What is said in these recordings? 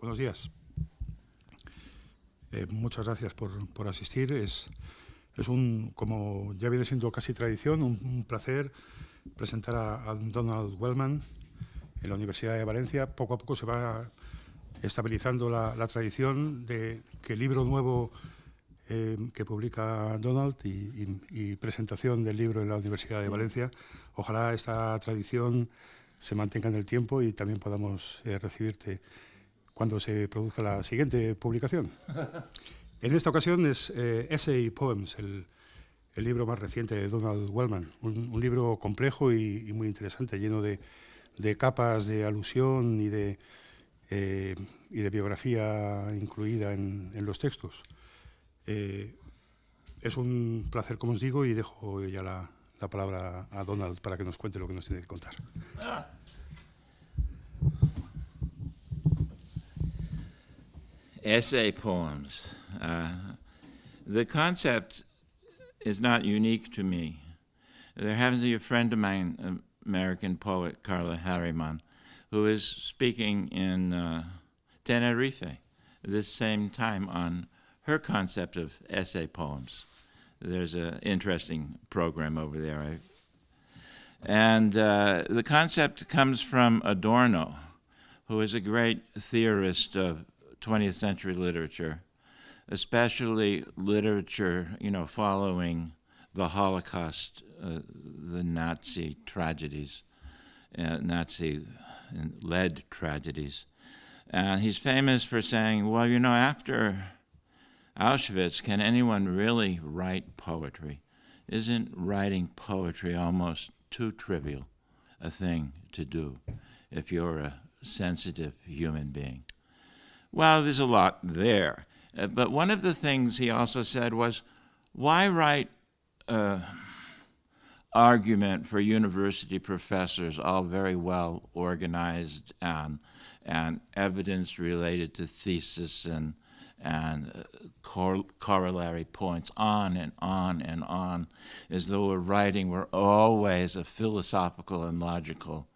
Buenos días. Muchas gracias por asistir. Es como ya viene siendo casi tradición, un placer presentar a Donald Wellman en la Universidad de Valencia. Poco a poco se va estabilizando la tradición de que el libro nuevo que publica Donald y presentación del libro en la Universidad de Valencia, ojalá esta tradición se mantenga en el tiempo y también podamos recibirte cuando se produzca la siguiente publicación. En esta ocasión es Essay Poems, el libro más reciente de Donald Wellman, un libro complejo y muy interesante, lleno de capas de alusión y de biografía incluida en los textos. Es un placer, como os digo, y dejo ya la palabra a Donald para que nos cuente lo que nos tiene que contar. Essay poems. The concept is not unique to me. There happens to be a friend of mine, an American poet, Carla Harriman, who is speaking in Tenerife this same time on her concept of essay poems. There's an interesting program over there. And the concept comes from Adorno, who is a great theorist of 20th century literature, especially literature, following the Holocaust, the Nazi tragedies, Nazi-led tragedies. And he's famous for saying, well, after Auschwitz, can anyone really write poetry? Isn't writing poetry almost too trivial a thing to do if you're a sensitive human being? Well, there's a lot there. But one of the things he also said was, why write argument for university professors, all very well organized and evidence related to thesis and corollary points, on and on and on, as though writing were always a philosophical and logical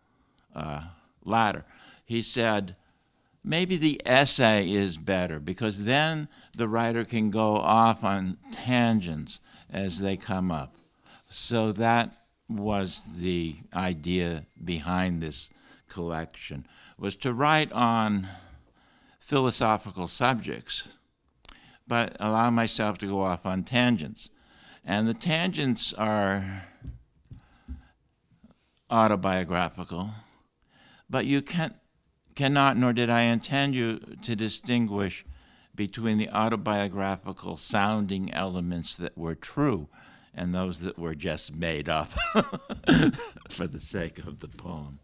ladder. He said, maybe the essay is better, because then the writer can go off on tangents as they come up. So that was the idea behind this collection, was to write on philosophical subjects, but allow myself to go off on tangents. And the tangents are autobiographical, but you cannot, nor did I intend you to distinguish between the autobiographical sounding elements that were true and those that were just made up for the sake of the poem.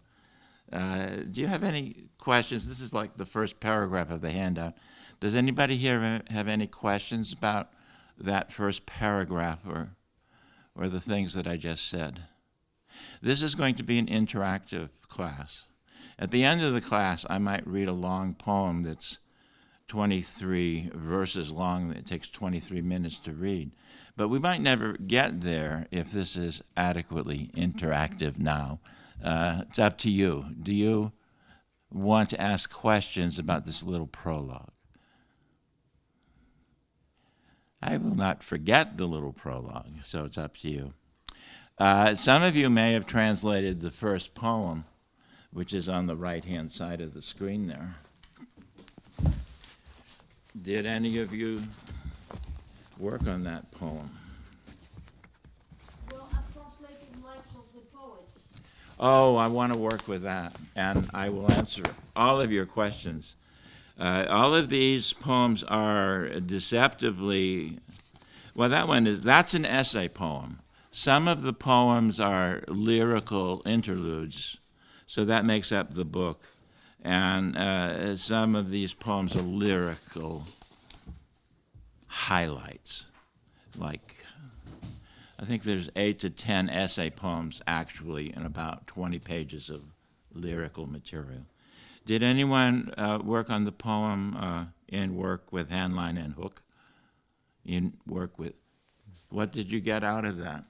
Do you have any questions? This is like the first paragraph of the handout. Does anybody here have any questions about that first paragraph or the things that I just said? This is going to be an interactive class. At the end of the class, I might read a long poem that's 23 verses long that it takes 23 minutes to read. But we might never get there if this is adequately interactive now. It's up to you. Do you want to ask questions about this little prologue? I will not forget the little prologue, so it's up to you. Some of you may have translated the first poem, which is on the right-hand side of the screen there. Did any of you work on that poem? Well, I've translated Lives of the Poets. Oh, I want to work with that, and I will answer all of your questions. All of these poems are deceptively, well, that's an essay poem. Some of the poems are lyrical interludes, so that makes up the book. And some of these poems are lyrical highlights. Like, I think there's 8 to 10 essay poems actually in about 20 pages of lyrical material. Did anyone work on the poem in work with handline and hook? In work with, what did you get out of that?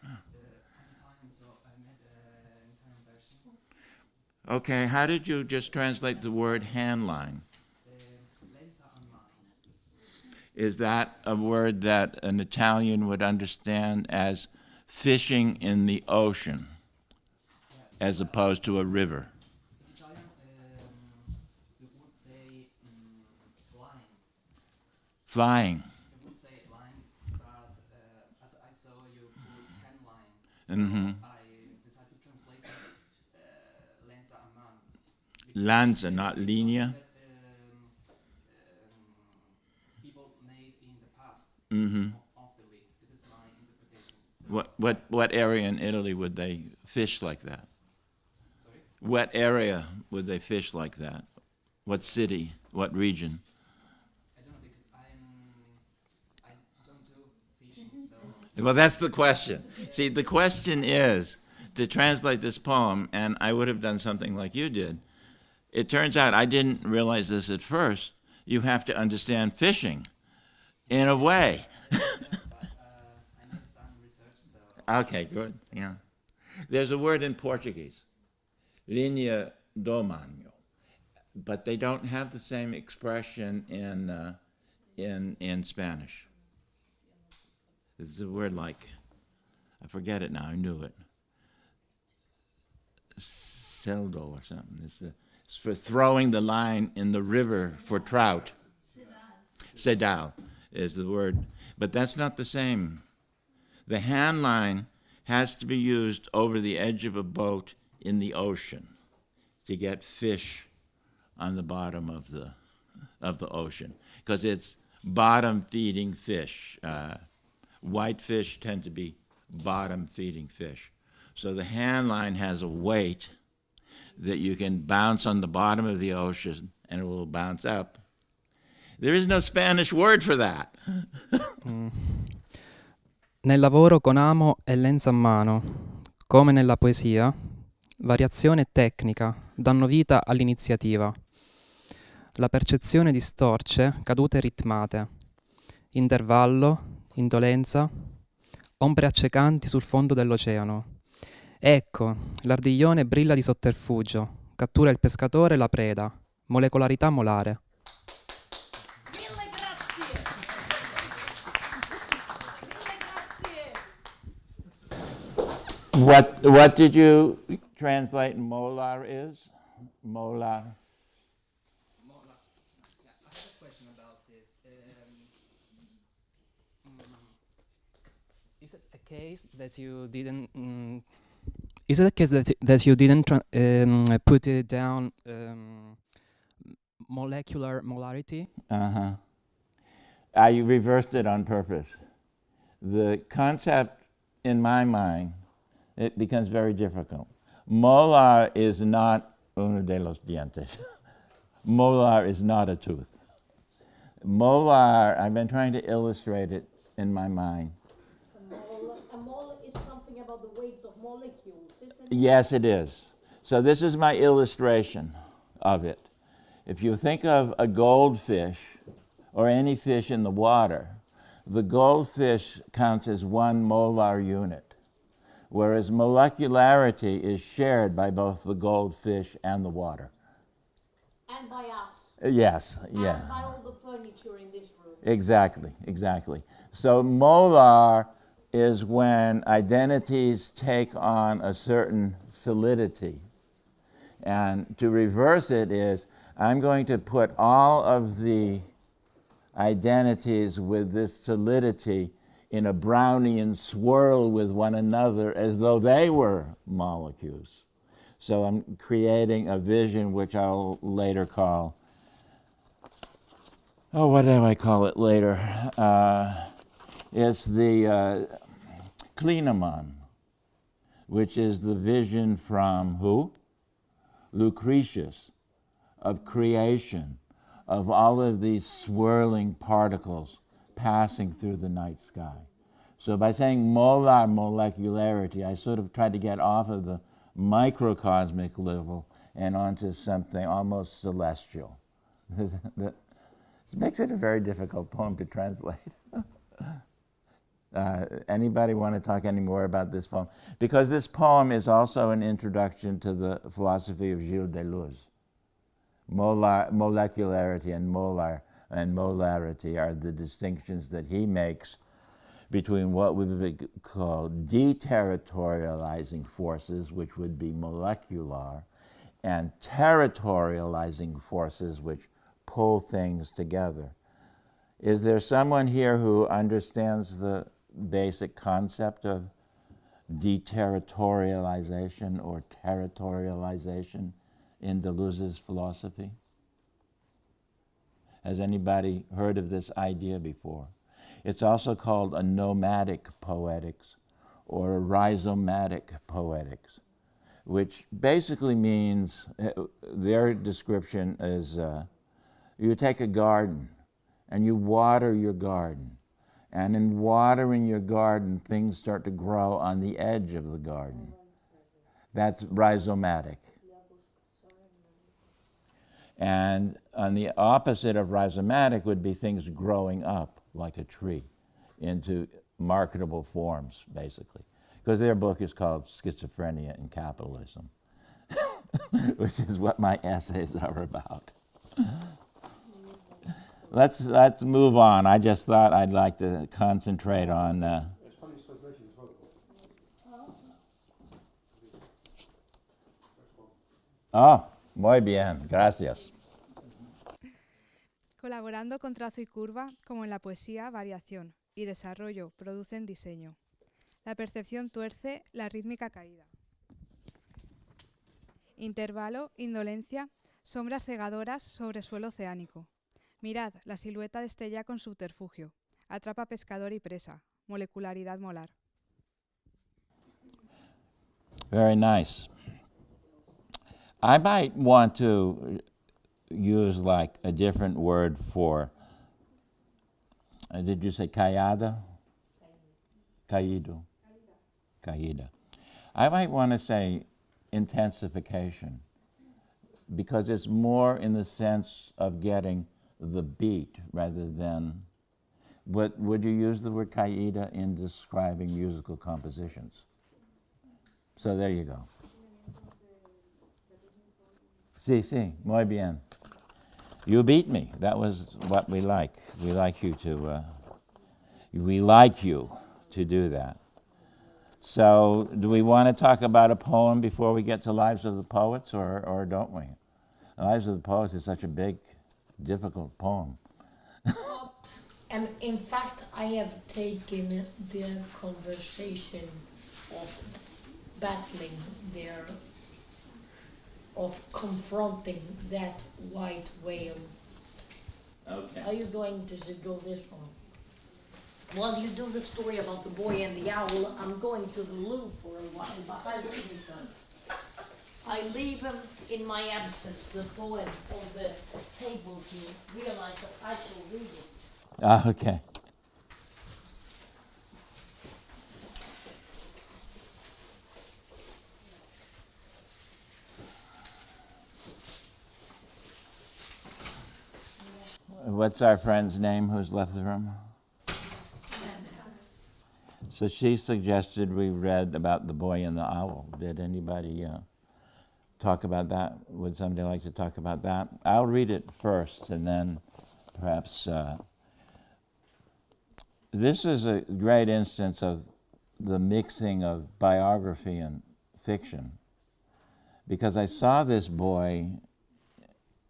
Okay, how did you just translate the word handline? Is that a word that an Italian would understand as fishing in the ocean as opposed to a river? In Italian, we would say flying. Flying. We would say line, but as I saw you put hand line, so I decided to translate lenza a man. Lanza, not linea. That people made in the past. Awfully. This is my interpretation. So What area in Italy would they fish like that? sorry? What area would they fish like that? What city? What region? I don't know because I don't do fishing, so Well, that's the question. See, the question is to translate this poem, and I would have done something like you did. It turns out I didn't realize this at first. You have to understand fishing in a way. but I made some research, so Okay, good. Yeah. There's a word in Portuguese, linha do manho, but they don't have the same expression in Spanish. It's a word like, I forget it now, I knew it. Celdo or something. It's for throwing the line in the river for trout. Sedal is the word, but that's not the same. The hand line has to be used over the edge of a boat in the ocean to get fish on the bottom of the ocean, because it's bottom-feeding fish. White fish tend to be bottom-feeding fish. So the hand line has a weight that you can bounce on the bottom of the ocean and it will bounce up. There is no Spanish word for that. Nel lavoro con amo e lenza a mano, come nella poesia, variazione e tecnica danno vita all'iniziativa. La percezione distorce cadute ritmate, intervallo, indolenza, ombre accecanti sul fondo dell'oceano. Ecco, l'ardiglione brilla di sotterfugio, cattura il pescatore e la preda, molecolarità molare. Mille grazie. Mille grazie. What did you translate molar is? Molar. Mola. Yeah, I have a question about this. Is it a case that you didn't? Is it a case that you didn't put it down molecular molarity? Uh-huh. I reversed it on purpose. The concept, in my mind, it becomes very difficult. Molar is not uno de los dientes. Molar is not a tooth. Molar, I've been trying to illustrate it in my mind. A mole is something about the weight of molecules, isn't it? Yes, it is. So this is my illustration of it. If you think of a goldfish or any fish in the water, the goldfish counts as one molar unit, whereas molecularity is shared by both the goldfish and the water. And by us. Yes, yeah. And by all the furniture in this room. Exactly. So molar is when identities take on a certain solidity. And to reverse it is, I'm going to put all of the identities with this solidity in a Brownian swirl with one another as though they were molecules. So I'm creating a vision which I'll later call, what do I call it later? It's the Klineman, which is the vision from who? Lucretius, of creation, of all of these swirling particles passing through the night sky. So by saying molar molecularity, I sort of tried to get off of the microcosmic level and onto something almost celestial. This makes it a very difficult poem to translate. Anybody want to talk any more about this poem? Because this poem is also an introduction to the philosophy of Gilles Deleuze. Molecularity and molar and molarity are the distinctions that he makes between what we would call deterritorializing forces, which would be molecular, and territorializing forces which pull things together. Is there someone here who understands the basic concept of deterritorialization or territorialization in Deleuze's philosophy? Has anybody heard of this idea before? It's also called a nomadic poetics or a rhizomatic poetics, which basically means, their description is, you take a garden and you water your garden. And in watering your garden, things start to grow on the edge of the garden. That's rhizomatic. And on the opposite of rhizomatic would be things growing up like a tree into marketable forms, basically. Because their book is called Schizophrenia and Capitalism, which is what my essays are about. Let's move on. I just thought I'd like to concentrate on... Oh, muy bien, gracias. Colaborando con trazo y curva, como en la poesía, variación y desarrollo producen diseño. La percepción tuerce, la rítmica caída. Intervalo, indolencia, sombras cegadoras sobre suelo oceánico. Mirad, la silueta destella con subterfugio. Atrapa pescador y presa. Molecularidad molar. Very nice. I might want to use like a different word for, did you say callada? Caído. Caída. I might want to say intensification, because it's more in the sense of getting the beat rather than, but would you use the word caída in describing musical compositions? So there you go. Sí, muy bien. You beat me. That was what we like. We like you to do that. So do we want to talk about a poem before we get to Lives of the Poets, or don't we? Lives of the Poets is such a big, difficult poem. And in fact, I have taken the conversation of battling their, of confronting that white whale. Okay. Are you going to go this one? While you do the story about the boy and the owl, I'm going to the Louvre for a while, but I leave him in my absence, the poem on the table, to realize that I shall read it. Okay. What's our friend's name who's left the room? So she suggested we read about the boy and the owl. Did anybody talk about that? Would somebody like to talk about that? I'll read it first, and then perhaps... This is a great instance of the mixing of biography and fiction, because I saw this boy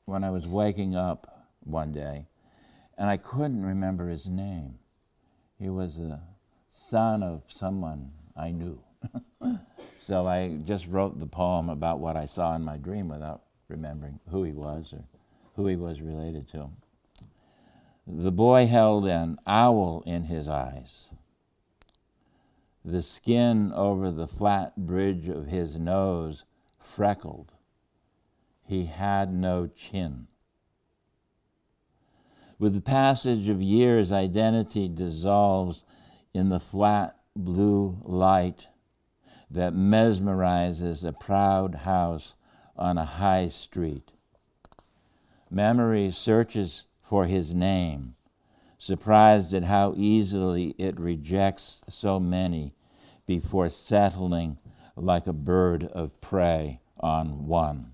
when I was waking up one day, and I couldn't remember his name. He was a son of someone I knew. So I just wrote the poem about what I saw in my dream without remembering who he was or who he was related to. The boy held an owl in his eyes. The skin over the flat bridge of his nose freckled. He had no chin. With the passage of years, identity dissolves in the flat blue light that mesmerizes a proud house on a high street. Memory searches for his name, surprised at how easily it rejects so many before settling like a bird of prey on one.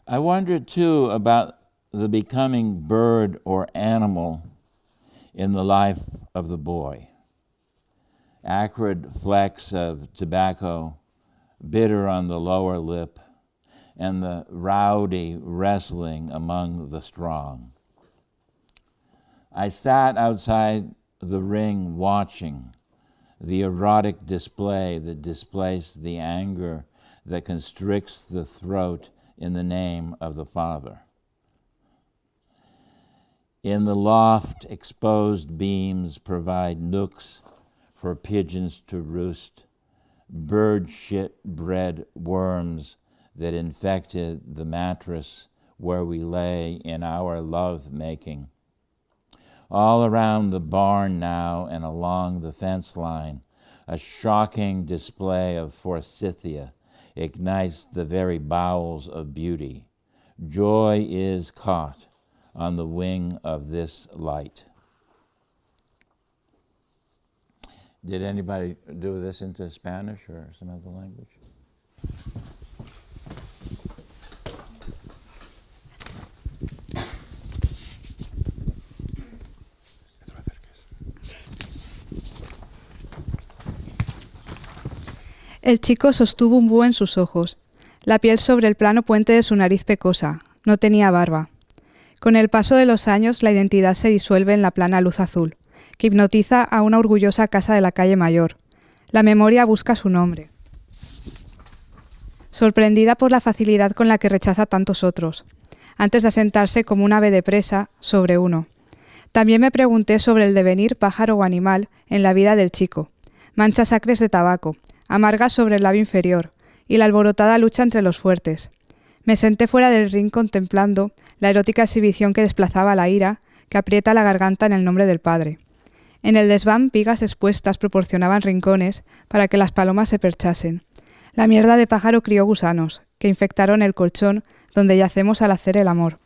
I wondered too about the becoming bird or animal in the life of the boy. Acrid flecks of tobacco, bitter on the lower lip, and the rowdy wrestling among the strong. I sat outside the ring watching the erotic display that displaced the anger that constricts the throat in the name of the father. In the loft, exposed beams provide nooks for pigeons to roost, bird shit bred worms that infected the mattress where we lay in our love-making. All around the barn now and along the fence line, a shocking display of forsythia ignites the very bowels of beauty. Joy is caught on the wing of this light. Did anybody do this into Spanish or some other language? El chico sostuvo un búho en sus ojos, la piel sobre el plano puente de su nariz pecosa. No tenía barba. Con el paso de los años, la identidad se disuelve en la plana luz azul, que hipnotiza a una orgullosa casa de la calle Mayor. La memoria busca su nombre. Sorprendida por la facilidad con la que rechaza tantos otros, antes de asentarse como un ave de presa sobre uno. También me pregunté sobre el devenir pájaro o animal en la vida del chico. Manchas acres de tabaco, amargas sobre el labio inferior, y la alborotada lucha entre los fuertes. Me senté fuera del ring contemplando la erótica exhibición que desplazaba la ira que aprieta la garganta en el nombre del padre. En el desván, vigas expuestas proporcionaban rincones para que las palomas se perchasen. La mierda de pájaro crió gusanos, que infectaron el colchón donde yacemos al hacer el amor.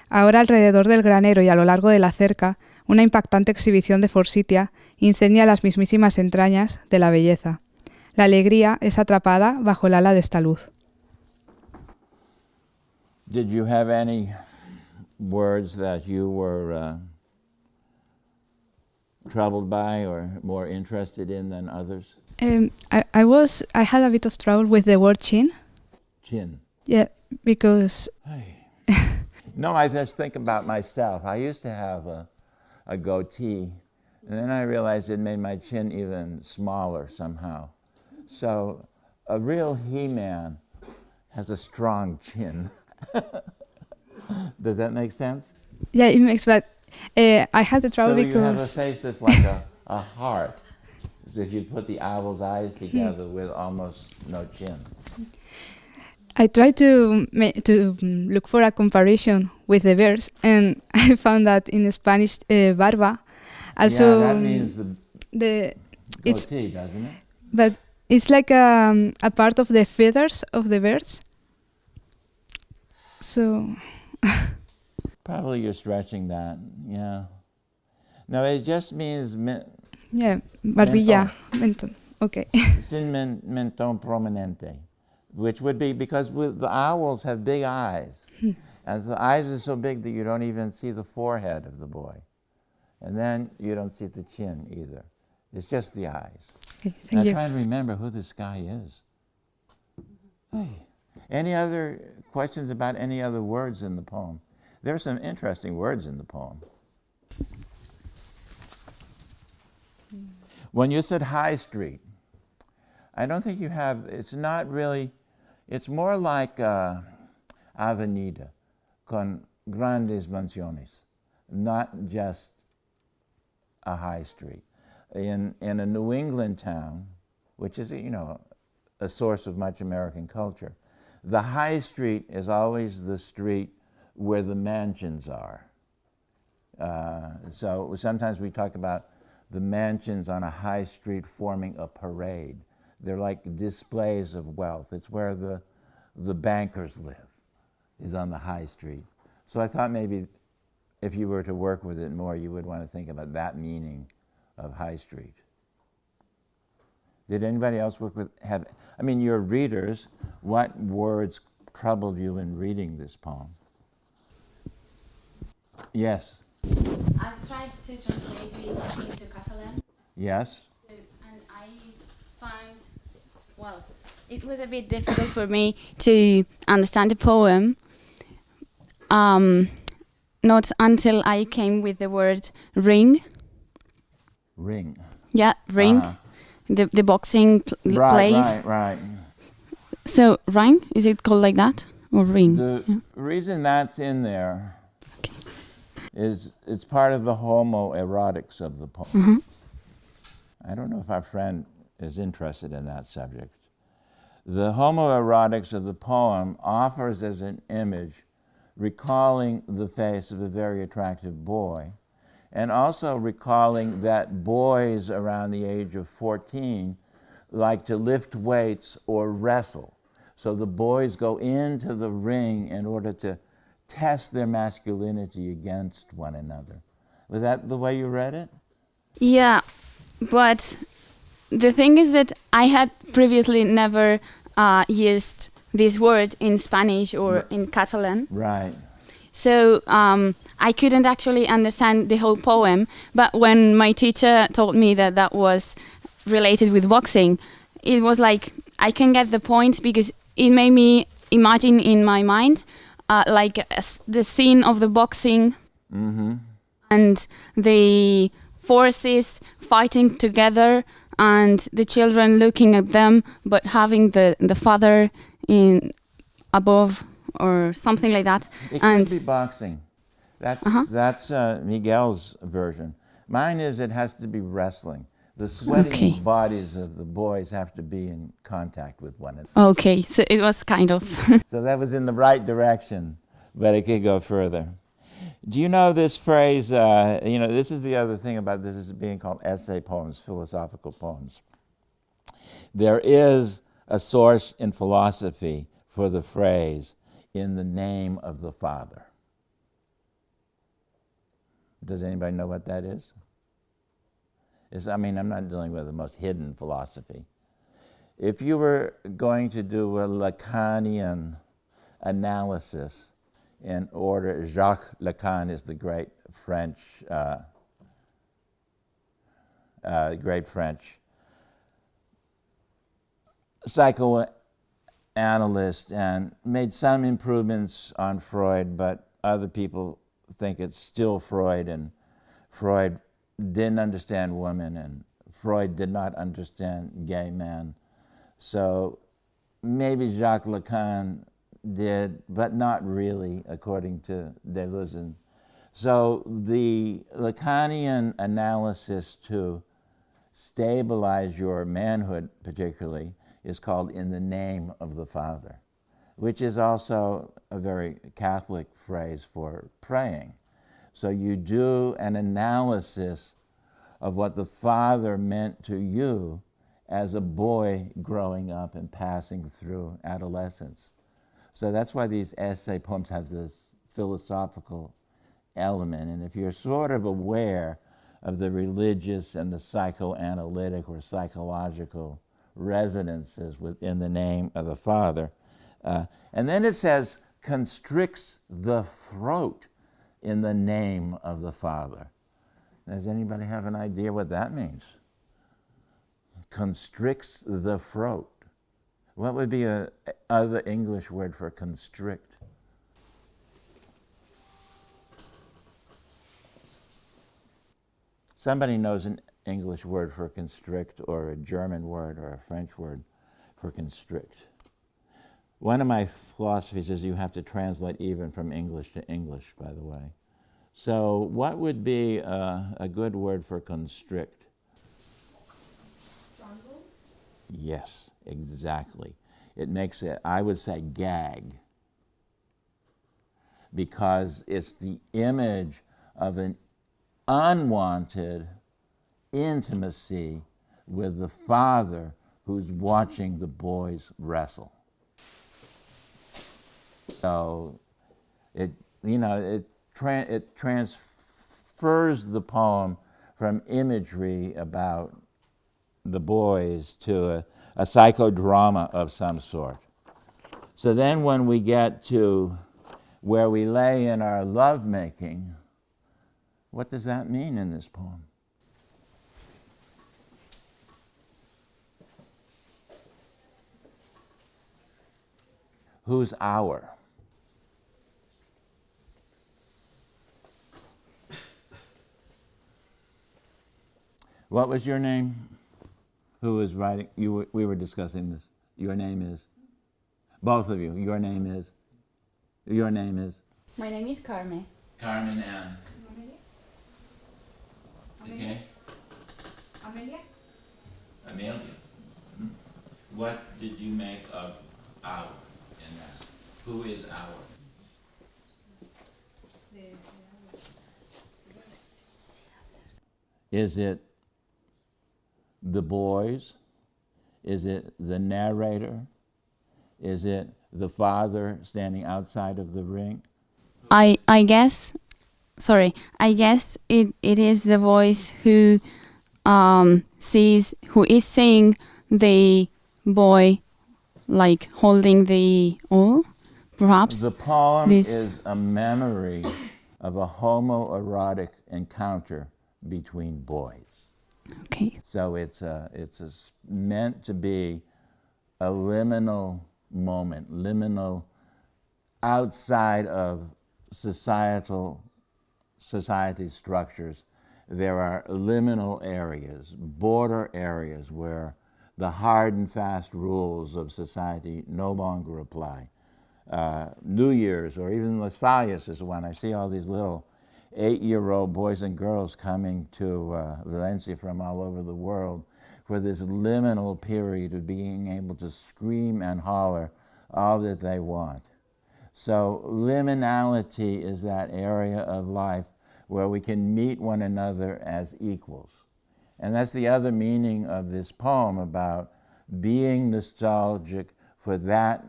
Ahora, alrededor del granero y a lo largo de la cerca, una impactante exhibición de forsythia incendia las mismísimas entrañas de la belleza. La alegría es atrapada bajo el ala de esta luz. Did you have any words that you were troubled by or more interested in than others? I had a bit of trouble with the word chin. Chin. Yeah, because... No, I just think about myself. I used to have a goatee, and then I realized it made my chin even smaller somehow. So a real he-man has a strong chin. Does that make sense? Yeah, it makes, but I had the trouble so because... you have a face that's like a heart. If you put the owl's eyes together with almost no chin. I tried to look for a comparison with the birds, and I found that in Spanish, barba also... Yeah, that means the it's goatee, doesn't it? But it's like a part of the feathers of the birds. So... Probably you're stretching that, yeah. No, it just means... yeah, barbilla, mentón, okay. Sin mentón prominente, which would be because the owls have big eyes. And the eyes are so big that you don't even see the forehead of the boy. And then you don't see the chin either. It's just the eyes. Okay, thank you. I'm trying to remember who this guy is. Hey. Any other questions about any other words in the poem? There are some interesting words in the poem. When you said High Street, I don't think you have, it's not really, it's more like avenida con grandes mansiones, not just a high street. In a New England town, which is, you know, a source of much American culture, the high street is always the street where the mansions are. So sometimes we talk about the mansions on a high street forming a parade. They're like displays of wealth. It's where the bankers live, is on the high street. So I thought maybe if you were to work with it more, you would want to think about that meaning of high street. Did anybody else work with, I mean, your readers, what words troubled you in reading this poem? Yes. I've tried to translate this into Catalan, Yes. and I found, well, it was a bit difficult for me to understand the poem, not until I came with the word ring. Ring. Yeah, ring. The boxing place. Right. So, ring? Is it called like that? Or ring? The reason that's in there is it's part of the homoerotics of the poem. I don't know if our friend is interested in that subject. The homoerotics of the poem offers as an image recalling the face of a very attractive boy, and also recalling that boys around the age of 14 like to lift weights or wrestle. So the boys go into the ring in order to test their masculinity against one another. Was that the way you read it? Yeah, but the thing is that I had previously never used this word in Spanish or in Catalan. Right. So I couldn't actually understand the whole poem, but when my teacher told me that that was related with boxing, it was like, I can get the point, because it made me imagine in my mind the scene of the boxing and the forces fighting together and the children looking at them, but having the father in above or something like that. It and could be boxing. That's Miguel's version. Mine is it has to be wrestling. The sweating bodies of the boys have to be in contact with one another. Okay, so it was kind of. So that was in the right direction, but it could go further. Do you know this phrase, this is the other thing about this is being called essay poems, philosophical poems. There is a source in philosophy for the phrase, in the name of the Father. Does anybody know what that is? I'm not dealing with the most hidden philosophy. If you were going to do a Lacanian analysis in order, Jacques Lacan is the great French psychoanalyst, and made some improvements on Freud, but other people think it's still Freud, and Freud didn't understand women, and Freud did not understand gay men. So maybe Jacques Lacan did, but not really, according to Deleuze. So the Lacanian analysis to stabilize your manhood, particularly, is called in the name of the Father, which is also a very Catholic phrase for praying. So you do an analysis of what the Father meant to you as a boy growing up and passing through adolescence. So that's why these essay poems have this philosophical element. And if you're sort of aware of the religious and the psychoanalytic or psychological resonances within the name of the Father. And then it says, constricts the throat in the name of the Father. Does anybody have an idea what that means? Constricts the throat. What would be a other English word for constrict? Somebody knows an English word for constrict, or a German word, or a French word for constrict. One of my philosophies is you have to translate even from English to English, by the way. So what would be a good word for constrict? Strangle? Yes, exactly. It makes it, I would say, gag, because it's the image of an unwanted intimacy with the Father who's watching the boys wrestle. So it transfers the poem from imagery about the boys to a psychodrama of some sort. So then when we get to where we lay in our lovemaking, What does that mean in this poem? Who's our? What was your name? Who was writing? We were discussing this. Your name is? Both of you. Your name is? Your name is? My name is Carmen. Carmen Ann. Okay. Amelia? Amelia. What did you make of our in that? Who is our? Is it the boys? Is it the narrator? Is it the father standing outside of the ring? I guess it is the voice who who is seeing the boy like holding the owl, perhaps. The poem is a memory of a homoerotic encounter between boys. Okay. So it's meant to be a liminal moment, liminal outside of society structures. There are liminal areas, border areas where the hard and fast rules of society no longer apply. New Year's, or even Westphalius is one. I see all these little 8-year-old boys and girls coming to Valencia from all over the world for this liminal period of being able to scream and holler all that they want. So liminality is that area of life where we can meet one another as equals. And that's the other meaning of this poem, about being nostalgic for that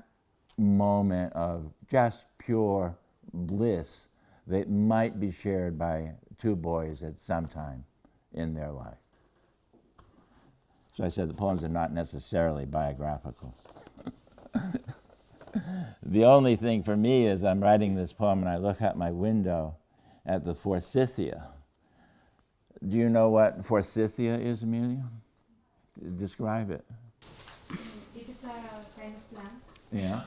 moment of just pure bliss that might be shared by two boys at some time in their life. So I said the poems are not necessarily biographical. The only thing for me is I'm writing this poem and I look out my window at the forsythia. Do you know what forsythia is, Amelia? Describe it. It is a kind of plant Yeah?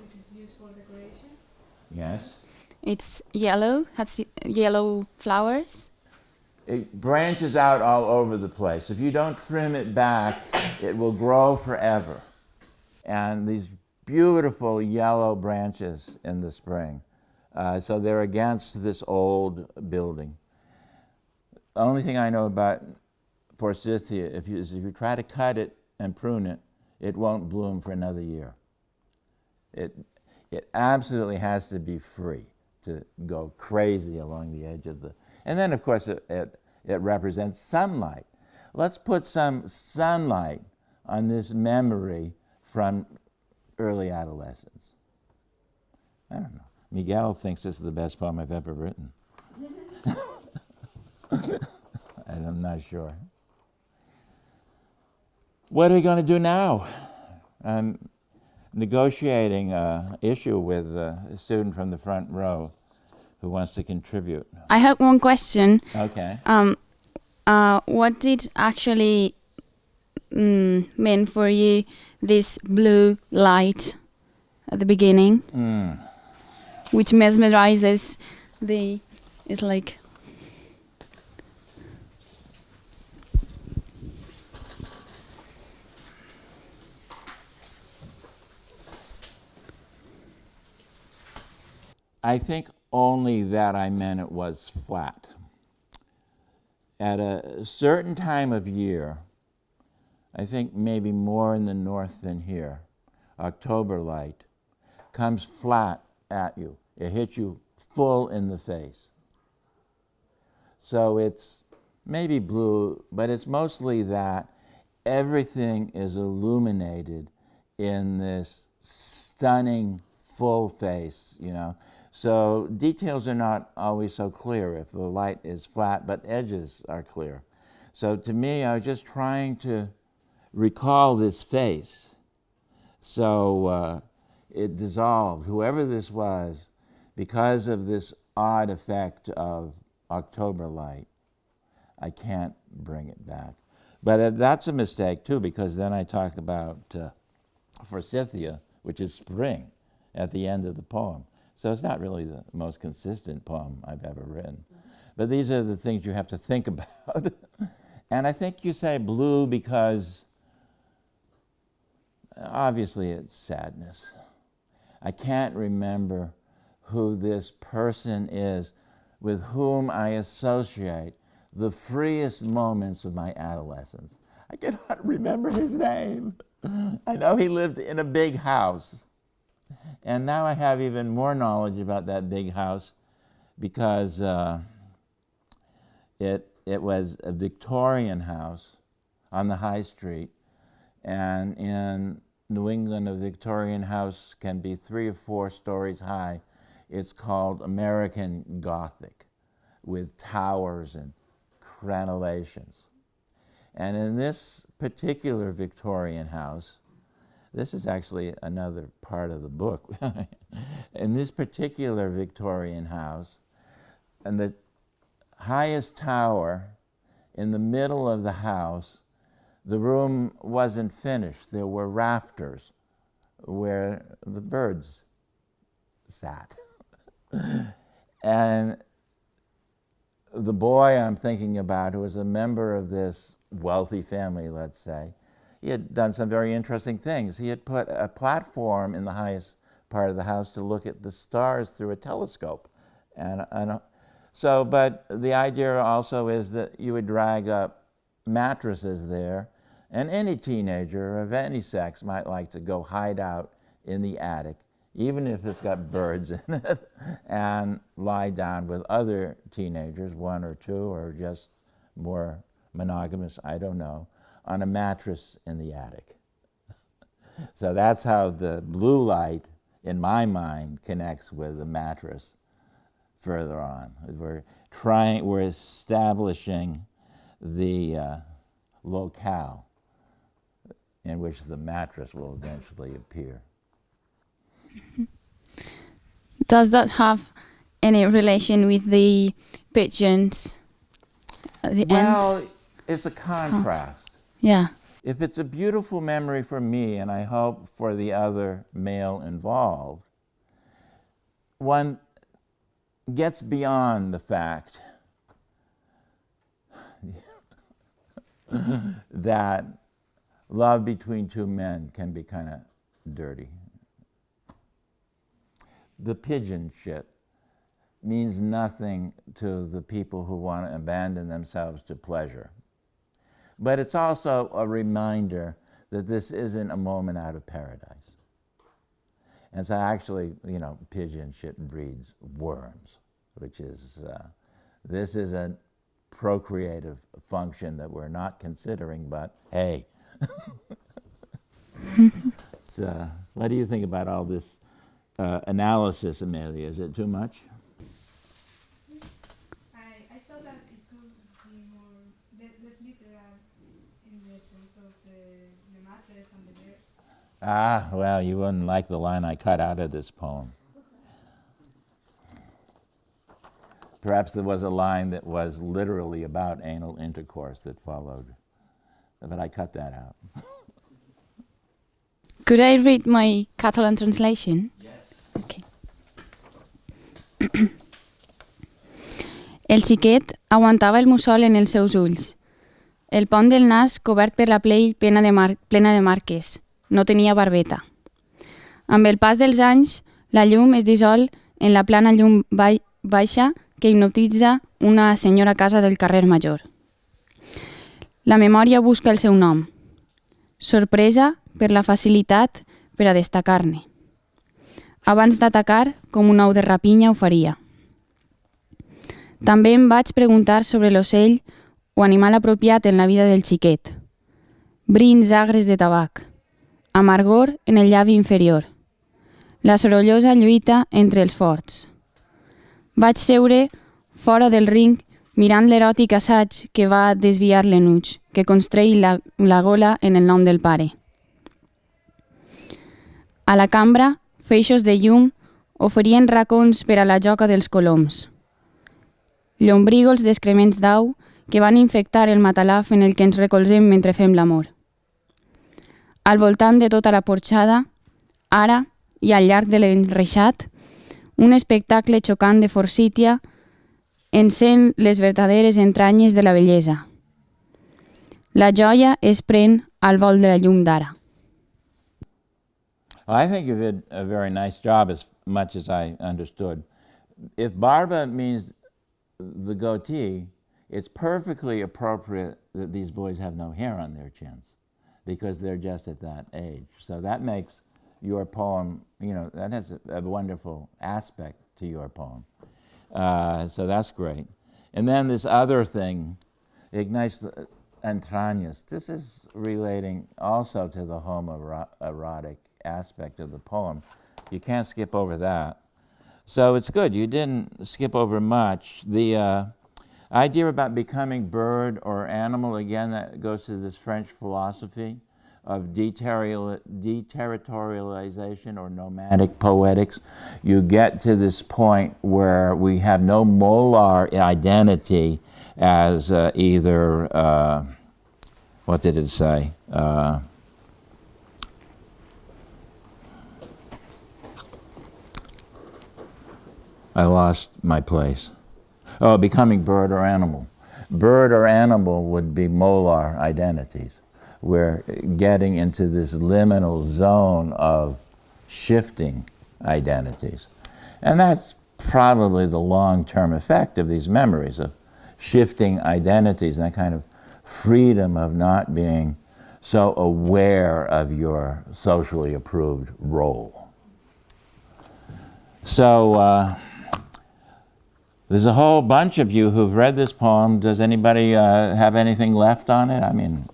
which is used for decoration. Yes? It's yellow, has yellow flowers. It branches out all over the place. If you don't trim it back, it will grow forever. And these beautiful yellow branches in the spring. So they're against this old building. The only thing I know about forsythia if you try to cut it and prune it, it won't bloom for another year. It absolutely has to be free to go crazy along the edge of the... And then, of course, it represents sunlight. Let's put some sunlight on this memory from early adolescence. I don't know. Miguel thinks this is the best poem I've ever written. And I'm not sure. What are we going to do now? I'm negotiating an issue with a student from the front row who wants to contribute. I have one question. Okay. What did actually mean for you this blue light at the beginning, which mesmerizes it's like... I think only that I meant it was flat. At a certain time of year, I think maybe more in the north than here, October light comes flat at you. It hits you full in the face. So it's maybe blue, but it's mostly that everything is illuminated in this stunning full face, you know. So details are not always so clear if the light is flat, but edges are clear. So to me, I was just trying to recall this face. So it dissolved, whoever this was, because of this odd effect of October light. I can't bring it back. But that's a mistake too, because then I talk about Forsythia, which is spring, at the end of the poem. So it's not really the most consistent poem I've ever written. But these are the things you have to think about. And I think you say blue because obviously it's sadness. I can't remember who this person is with whom I associate the freest moments of my adolescence. I cannot remember his name. I know he lived in a big house. And now I have even more knowledge about that big house because it was a Victorian house on the high street. And in New England, a Victorian house can be 3 or 4 stories high. It's called American Gothic, with towers and crenellations. And in this particular Victorian house, this is actually another part of the book. In this particular Victorian house, and the highest tower in the middle of the house, the room wasn't finished. There were rafters where the birds sat. And the boy I'm thinking about, who was a member of this wealthy family, let's say, he had done some very interesting things. He had put a platform in the highest part of the house to look at the stars through a telescope. But the idea also is that you would drag up mattresses there, and any teenager of any sex might like to go hide out in the attic, even if it's got birds in it, and lie down with other teenagers, 1 or 2, or just more monogamous, I don't know, on a mattress in the attic. So that's how the blue light, in my mind, connects with the mattress further on. We're establishing the locale in which the mattress will eventually appear. Does that have any relation with the pigeons at the end? It's a contrast. Yeah. If it's a beautiful memory for me, and I hope for the other male involved, one gets beyond the fact that love between 2 men can be kind of dirty. The pigeon shit means nothing to the people who want to abandon themselves to pleasure. But it's also a reminder that this isn't a moment out of paradise. And so actually, pigeon shit breeds worms, which is, this is a procreative function that we're not considering, but hey. So, what do you think about all this analysis, Amelia? Is it too much? I thought that it could be more less literal in the sense of the mattress and the birds. Well, you wouldn't like the line I cut out of this poem. Perhaps there was a line that was literally about anal intercourse that followed, but I cut that out. Could I read my Catalan translation? Yes. Okay. El xiquet aguantava el mussol en els seus ulls. El pont del nas cobert per la pell plena de marques. No tenia barbeta. Amb el pas dels anys, la llum es dissol en la plana llum baixa que hipnotitza una senyora casa del carrer Major. La memòria busca el seu nom. Sorpresa per la facilitat per a destacar-ne. Abans d'atacar, com un ou de rapinya ho faria. També em vaig preguntar sobre l'ocell o animal apropiat en la vida del xiquet. Brins agres de tabac. Amargor en el llavi inferior. La sorollosa lluita entre els forts. Vaig seure fora del ring mirant l'eròtic assaig que va desviar l'enuig, que constrei la gola en el nom del pare. A la cambra, feixos de llum oferien racons per a la joca dels coloms. llombrígols d'excrements d'au que van infectar el matalàs en el que ens recolzem mentre fem l'amor. Al voltant de tota la porxada, ara i al llarg de l'enreixat, un espectacle xocant de forcítia encén les verdaderes entranyes de la bellesa. La joia es pren al vol de la llum d'ara. I think you did a very nice job as much as I understood. If barba means the goatee, it's perfectly appropriate that these boys have no hair on their chins because they're just at that age. So that makes your poem, that has a wonderful aspect to your poem. So that's great. And then this other thing, ignites entrañas. This is relating also to the homoerotic aspect of the poem. You can't skip over that. So it's good. You didn't skip over much. The idea about becoming bird or animal, again, that goes to this French philosophy of deterritorialization or nomadic poetics. You get to this point where we have no molar identity as either, what did it say? I lost my place. Oh, becoming bird or animal. Bird or animal would be molar identities. We're getting into this liminal zone of shifting identities. And that's probably the long-term effect of these memories, of shifting identities, and that kind of freedom of not being so aware of your socially approved role. So, there's a whole bunch of you who've read this poem. Does anybody have anything left on it? I mean,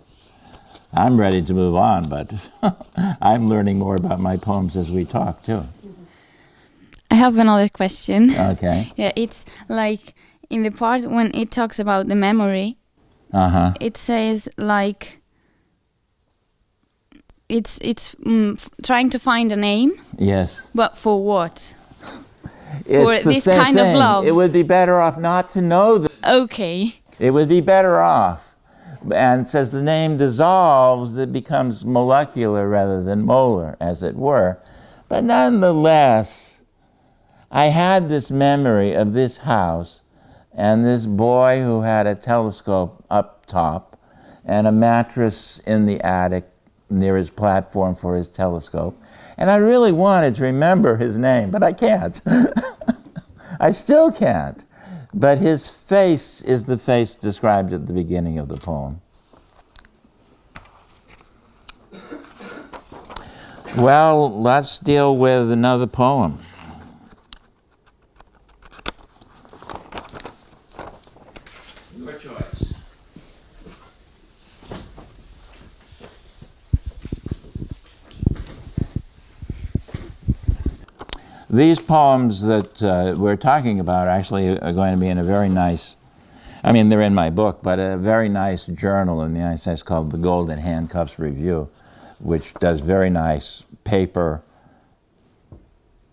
I'm ready to move on, but I'm learning more about my poems as we talk, too. I have another question. Okay. Yeah, it's like in the part when it talks about the memory, it says like it's trying to find a name. Yes. But for what? It's for this kind of love. It would be better off not to know that. Okay. It would be better off. And says the name dissolves, it becomes molecular rather than molar, as it were. But nonetheless, I had this memory of this house and this boy who had a telescope up top and a mattress in the attic near his platform for his telescope. And I really wanted to remember his name, but I can't. I still can't. But his face is the face described at the beginning of the poem. Well, let's deal with another poem. Your choice. These poems that we're talking about actually are going to be in a very nice, I mean, they're in my book, but a very nice journal in the United States called the Golden Handcuffs Review, which does very nice paper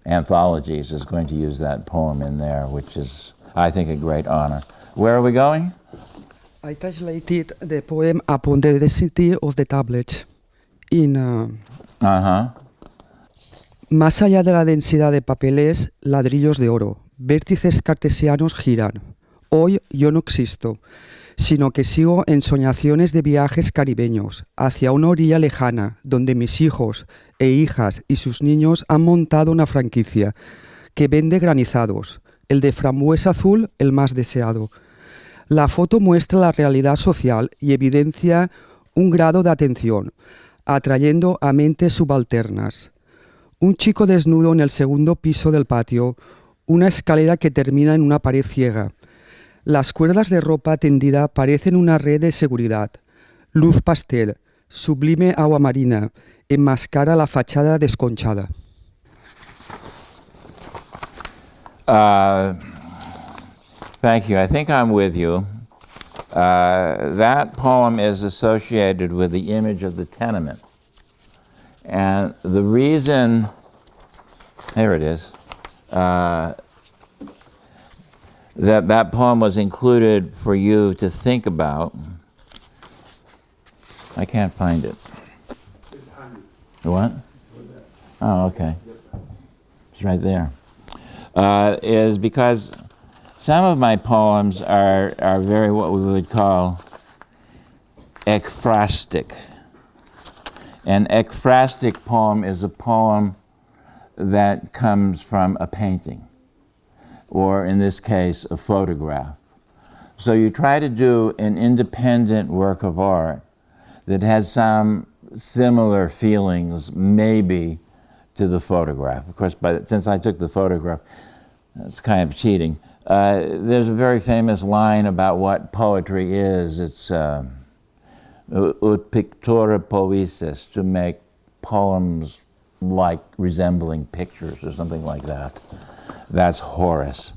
anthologies, is going to use that poem in there, which is, I think, a great honor. Where are we going? I translated the poem upon the density of the tablet in... Más allá de la densidad de papeles, ladrillos de oro, vértices cartesianos giran. Hoy yo no existo, sino que sigo en soñaciones de viajes caribeños, hacia una orilla lejana, donde mis hijos e hijas y sus niños han montado una franquicia que vende granizados, el de frambuesa azul el más deseado. La foto muestra la realidad social y evidencia un grado de atención, atrayendo a mentes subalternas. Un chico desnudo en el segundo piso del patio, una escalera que termina en una pared ciega. Las cuerdas de ropa tendida parecen una red de seguridad. Luz pastel, sublime agua marina, enmascara la fachada desconchada. Thank you. I think I'm with you. That poem is associated with the image of the tenement. And the reason, there it is, that poem was included for you to think about. I can't find it. What? Oh, okay. It's right there. Is because some of my poems are very what we would call ekphrastic. An ekphrastic poem is a poem that comes from a painting, or in this case, a photograph. So you try to do an independent work of art that has some similar feelings, maybe, to the photograph. Of course, since I took the photograph, that's kind of cheating. There's a very famous line about what poetry is. It's ut pictura poesis, to make poems like resembling pictures or something like that. That's Horace.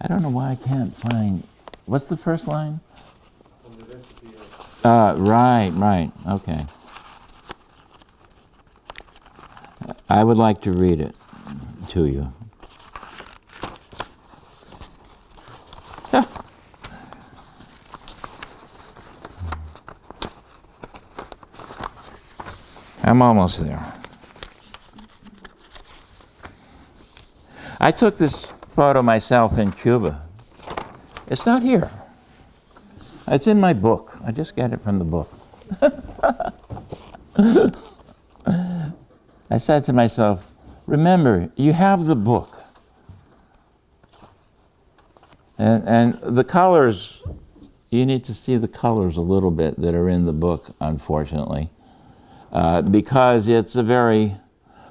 I don't know why I can't find, what's the first line? Right, okay. I would like to read it to you. I'm almost there. I took this photo myself in Cuba. It's not here. It's in my book. I just got it from the book. I said to myself, remember, you have the book. And the colors, you need to see the colors a little bit that are in the book, unfortunately, because it's a very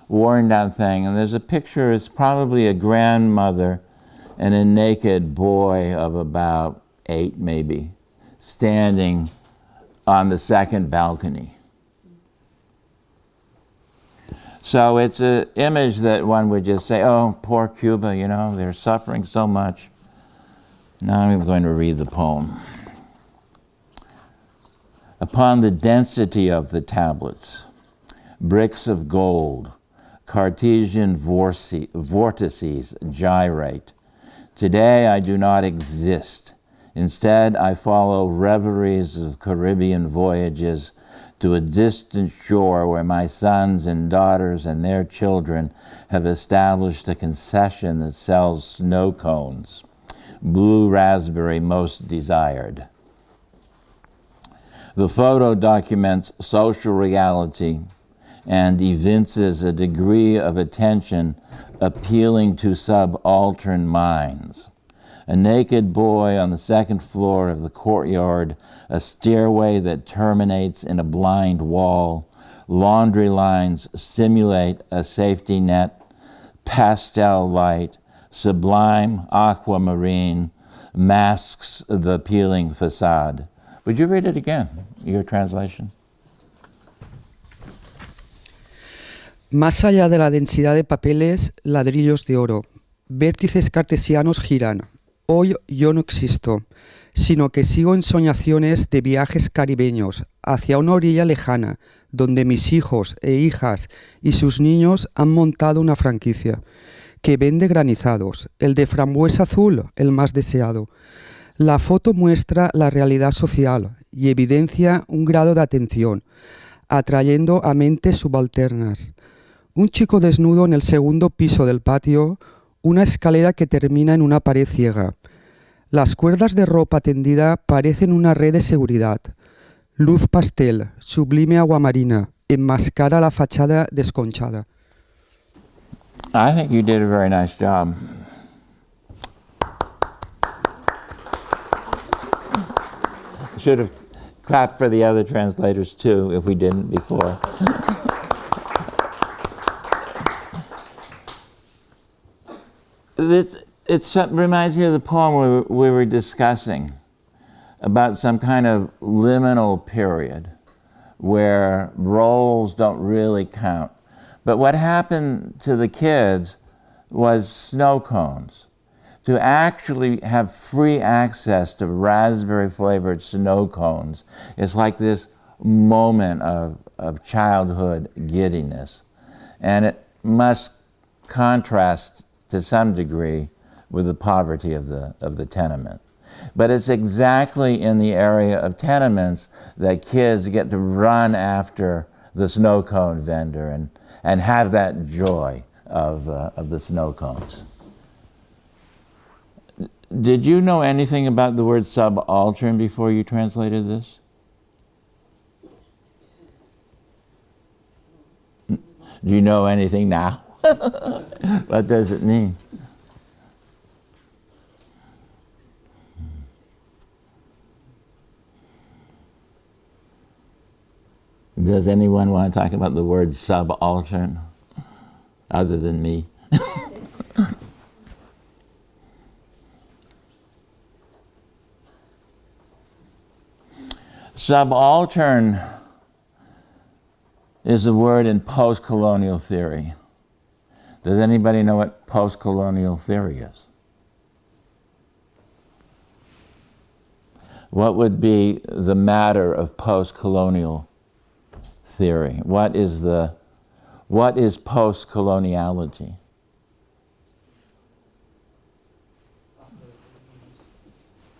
worn down thing. And there's a picture, it's probably a grandmother and a naked boy of about 8 maybe, standing on the second balcony. So it's an image that one would just say, oh, poor Cuba, you know, they're suffering so much. Now I'm going to read the poem. Upon the density of the tablets, bricks of gold, Cartesian vortices gyrate. Today I do not exist. Instead, I follow reveries of Caribbean voyages to a distant shore where my sons and daughters and their children have established a concession that sells snow cones, blue raspberry most desired. The photo documents social reality and evinces a degree of attention appealing to subaltern minds. A naked boy on the second floor of the courtyard, a stairway that terminates in a blind wall, laundry lines simulate a safety net, pastel light, sublime aquamarine masks the appealing facade. Would you read it again, your translation? Más allá de la densidad de papeles, ladrillos de oro, vértices cartesianos giran. Hoy yo no existo, sino que sigo ensoñaciones de viajes caribeños hacia una orilla lejana, donde mis hijos e hijas y sus niños han montado una franquicia que vende granizados, el de frambuesa azul, el más deseado. La foto muestra la realidad social y evidencia un grado de atención, atrayendo a mentes subalternas. Un chico desnudo en el segundo piso del patio, una escalera que termina en una pared ciega. Las cuerdas de ropa tendida parecen una red de seguridad. Luz pastel, sublime aguamarina, enmascara la fachada desconchada. I think you did a very nice job. Should have clapped for the other translators too, if we didn't before. It reminds me of the poem we were discussing about some kind of liminal period where roles don't really count. But what happened to the kids was snow cones. To actually have free access to raspberry-flavored snow cones is like this moment of childhood giddiness. And it must contrast to some degree with the poverty of the tenement. But it's exactly in the area of tenements that kids get to run after the snow cone vendor and have that joy of the snow cones. Did you know anything about the word subaltern before you translated this? Do you know anything now? What does it mean? Does anyone want to talk about the word subaltern other than me? Subaltern is a word in post-colonial theory. Does anybody know what post-colonial theory is? What would be the matter of post-colonial theory? What is post-coloniality?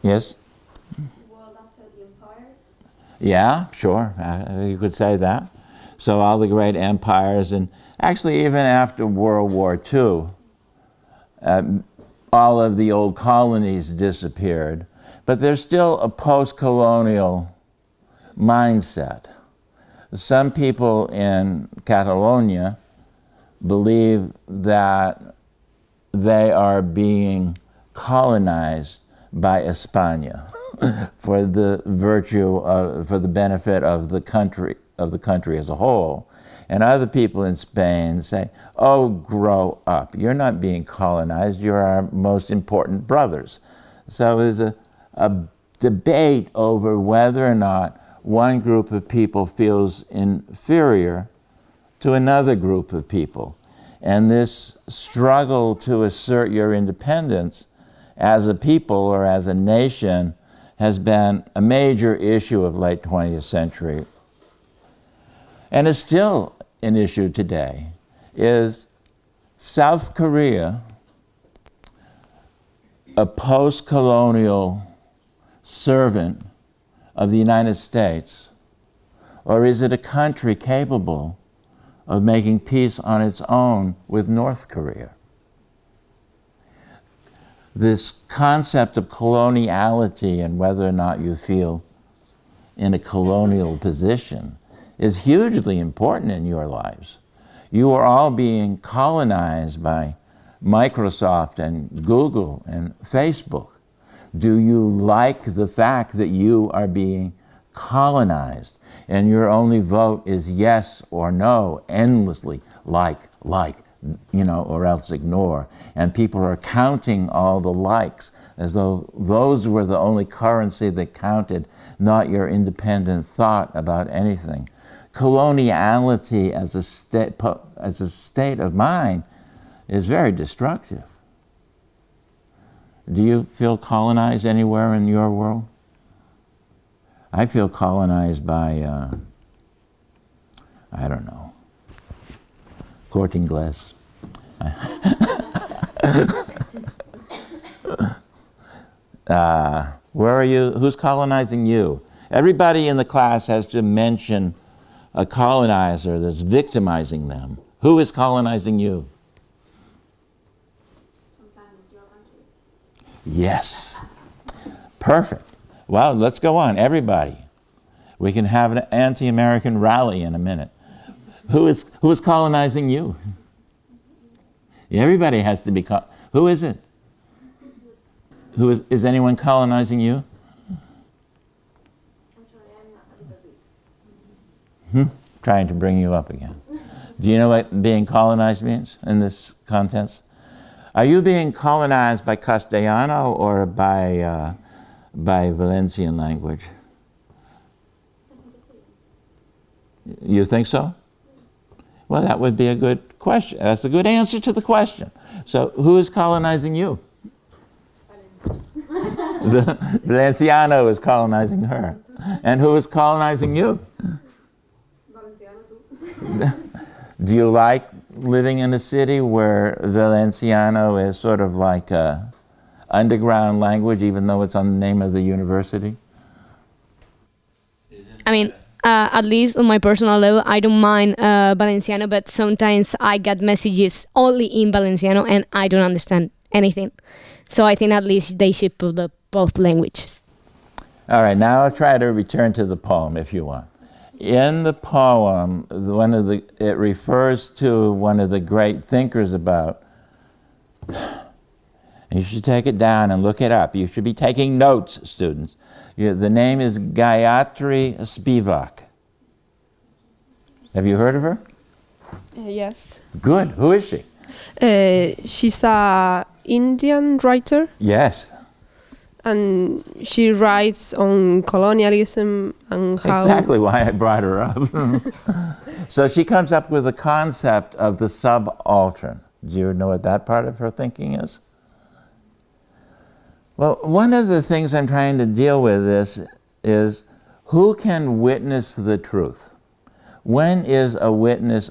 Yes? Yeah, sure. You could say that. So all the great empires, and actually even after World War II, all of the old colonies disappeared, but there's still a post-colonial mindset. Some people in Catalonia believe that they are being colonized by España for the virtue, for the benefit of the country as a whole. And other people in Spain say, oh, grow up. You're not being colonized. You're our most important brothers. So there's a debate over whether or not one group of people feels inferior to another group of people. And this struggle to assert your independence as a people or as a nation has been a major issue of late 20th century. And is still an issue today. Is South Korea a post-colonial servant of the United States, or is it a country capable of making peace on its own with North Korea? This concept of coloniality and whether or not you feel in a colonial position is hugely important in your lives. You are all being colonized by Microsoft and Google and Facebook. Do you like the fact that you are being colonized and your only vote is yes or no, endlessly, like, or else ignore. And people are counting all the likes as though those were the only currency that counted, not your independent thought about anything. Coloniality as a state of mind is very destructive. Do you feel colonized anywhere in your world? I feel colonized by, I don't know, Corte Inglés. Where are you? Who's colonizing you? Everybody in the class has to mention a colonizer that's victimizing them. Who is colonizing you? Sometimes your country. Yes. Perfect. Well, let's go on, everybody. We can have an anti-American rally in a minute. Who is colonizing you? Everybody has to be who is it? Is anyone colonizing you? I'm sorry, I'm a little bit. Trying to bring you up again. Do you know what being colonized means in this context? Are you being colonized by Castellano or by Valencian language? You think so? Well, that would be a good question. That's a good answer to the question. So, who is colonizing you? Valenciano is colonizing her. And who is colonizing you? Do you like living in a city where Valenciano is sort of like a underground language, even though it's on the name of the university? I mean, at least on my personal level, I don't mind Valenciano, but sometimes I get messages only in Valenciano and I don't understand anything. So I think at least they should put up both languages. All right, now I'll try to return to the poem if you want. In the poem, it refers to one of the great thinkers about, you should take it down and look it up. You should be taking notes, students. The name is Gayatri Spivak. Have you heard of her? Yes. Good. Who is she? She's a Indian writer. Yes. And she writes on colonialism and how... Exactly why I brought her up. So she comes up with the concept of the subaltern. Do you know what that part of her thinking is? Well, one of the things I'm trying to deal with is who can witness the truth? When is a witness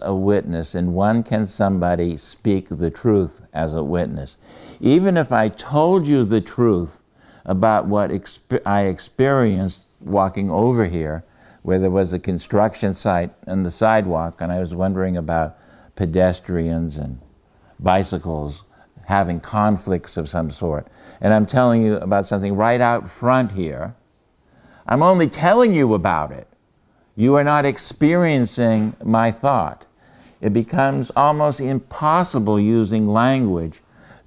and when can somebody speak the truth as a witness? Even if I told you the truth about what I experienced walking over here, where there was a construction site on the sidewalk and I was wondering about pedestrians and bicycles having conflicts of some sort, and I'm telling you about something right out front here, I'm only telling you about it. You are not experiencing my thought. It becomes almost impossible using language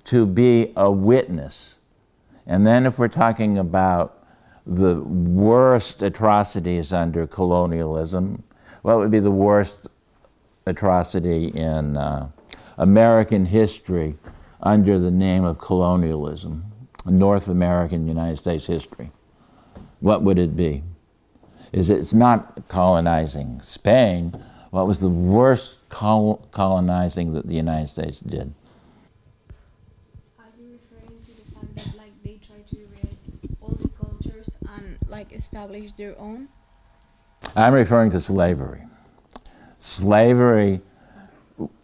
to be a witness. And then if we're talking about the worst atrocities under colonialism, what would be the worst atrocity in American history under the name of colonialism, North American United States history? What would it be? It's not colonizing Spain. What was the worst colonizing that the United States did? Are you referring to the fact that they try to erase all the cultures and establish their own? I'm referring to slavery. Slavery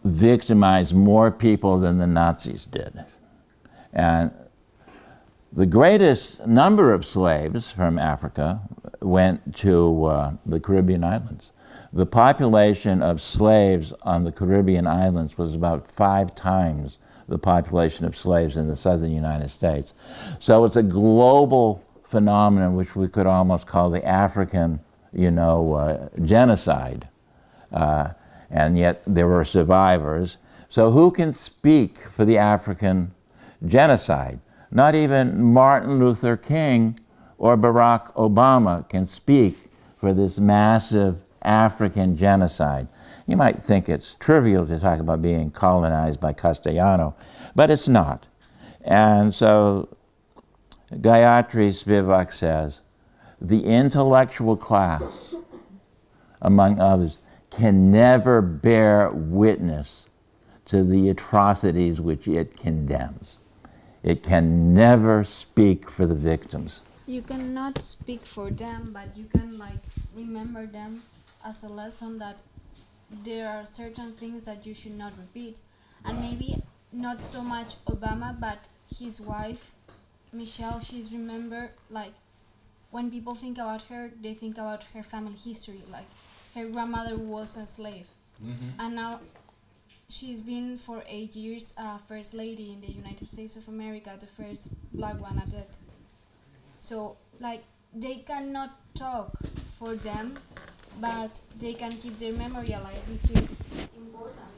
victimized more people than the Nazis did. And the greatest number of slaves from Africa went to the Caribbean islands. The population of slaves on the Caribbean islands was about 5 times the population of slaves in the southern United States. So it's a global phenomenon which we could almost call the African, genocide. And yet there were survivors. So who can speak for the African genocide? Not even Martin Luther King or Barack Obama can speak for this massive African genocide. You might think it's trivial to talk about being colonized by Castellano, but it's not. And so Gayatri Spivak says, the intellectual class, among others, can never bear witness to the atrocities which it condemns. It can never speak for the victims. You cannot speak for them, but you can remember them as a lesson that there are certain things that you should not repeat. And maybe not so much Obama, but his wife, Michelle, she's remembered, when people think about her, they think about her family history. Her grandmother was a slave. Mm-hmm. And now she's been for 8 years First Lady in the United States of America, the first black one at that. So, they cannot talk for them, but they can keep their memory alive, which is important.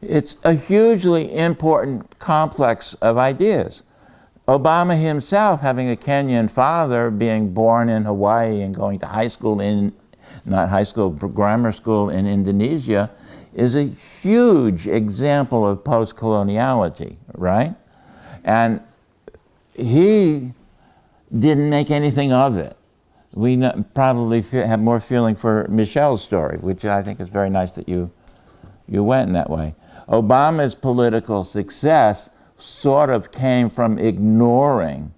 It's a hugely important complex of ideas. Obama himself, having a Kenyan father, being born in Hawaii and going to grammar school in Indonesia, is a huge example of post-coloniality, right? And he didn't make anything of it. We probably have more feeling for Michelle's story, which I think is very nice that you went in that way. Obama's political success sort of came from ignoring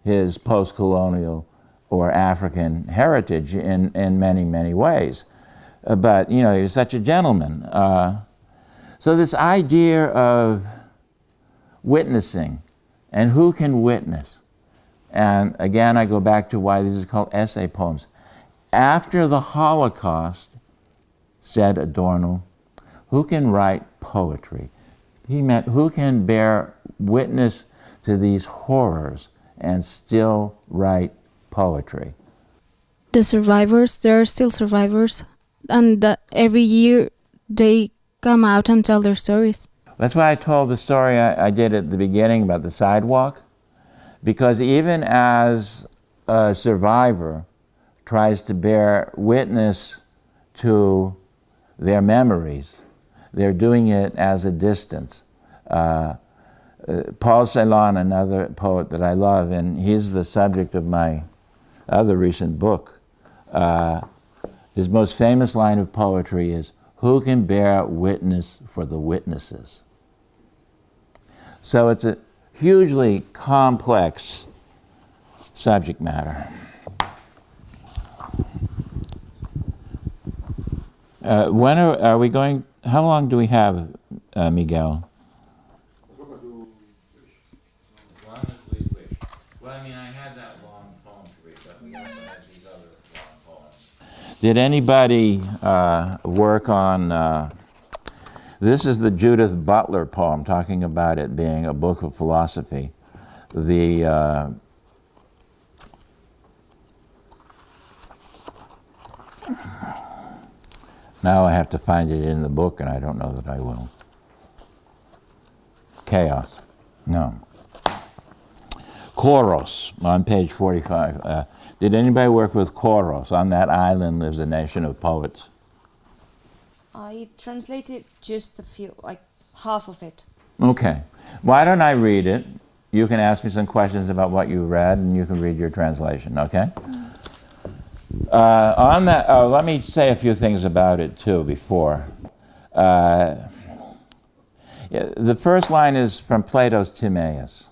his post-colonial or African heritage in many, many ways. But, he was such a gentleman. So this idea of witnessing And who can witness? And again, I go back to why these are called essay poems. After the Holocaust, said Adorno, who can write poetry? He meant who can bear witness to these horrors and still write poetry? The survivors, there are still survivors, and every year they come out and tell their stories. That's why I told the story I did at the beginning about the sidewalk, because even as a survivor tries to bear witness to their memories, they're doing it as a distance. Paul Celan, another poet that I love, and he's the subject of my other recent book, his most famous line of poetry is, "Who can bear witness for the witnesses?" So it's a hugely complex subject matter. When are we going, how long do we have, Miguel? Well, I mean, I had that long poem to read, but we also had these other long poems. Did anybody work on, this is the Judith Butler poem, talking about it being a book of philosophy. The now I have to find it in the book, and I don't know that I will. Chaos. No. Koros, on page 45. Did anybody work with Koros? On that island lives a nation of poets. I translated just a few, like half of it. Okay. Why don't I read it? You can ask me some questions about what you read, and you can read your translation, okay? On that, let me say a few things about it too before. The first line is from Plato's Timaeus.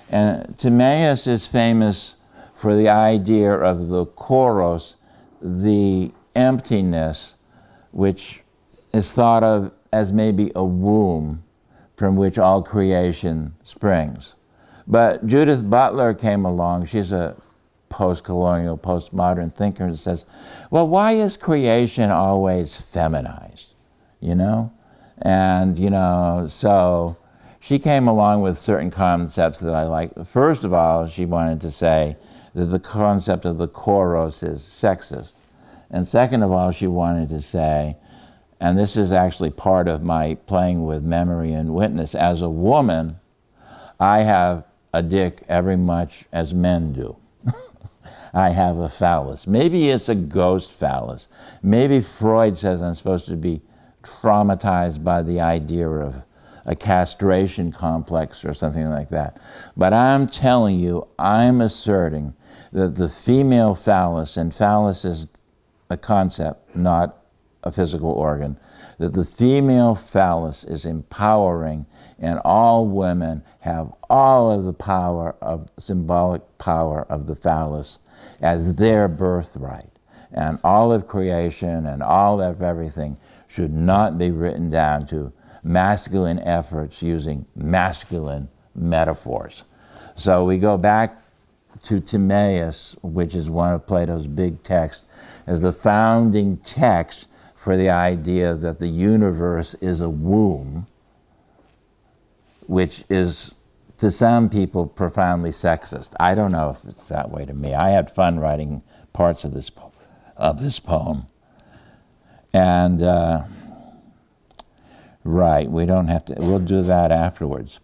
And Timaeus is famous for the idea of the koros, the emptiness, which is thought of as maybe a womb from which all creation springs. But Judith Butler came along. She's a post-colonial, postmodern thinker, and says, well, why is creation always feminized, you know? And, you know, so she came along with certain concepts that I like. First of all, she wanted to say that the concept of the koros is sexist. And second of all, she wanted to say, and this is actually part of my playing with memory and witness, as a woman, I have a dick every much as men do. I have a phallus. Maybe it's a ghost phallus. Maybe Freud says I'm supposed to be traumatized by the idea of a castration complex or something like that. But I'm telling you, I'm asserting that the female phallus, and phallus is a concept, not a physical organ, that the female phallus is empowering, and all women have all of the power of symbolic power of the phallus as their birthright. And all of creation and all of everything should not be written down to masculine efforts using masculine metaphors. So we go back to Timaeus, which is one of Plato's big texts, as the founding text for the idea that the universe is a womb, which is, to some people, profoundly sexist. I don't know if it's that way to me. I had fun writing parts of this poem. And, right, we don't have to, we'll do that afterwards.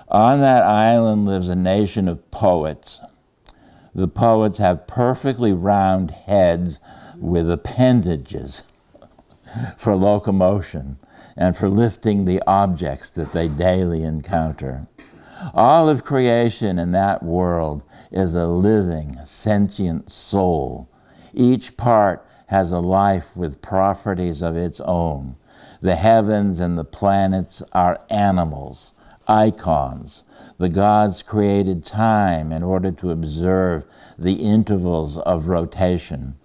On that island lives a nation of poets. The poets have perfectly round heads with appendages for locomotion and for lifting the objects that they daily encounter. All of creation in that world is a living, sentient soul. Each part has a life with properties of its own. The heavens and the planets are animals, icons. The gods created time in order to observe the intervals of rotation.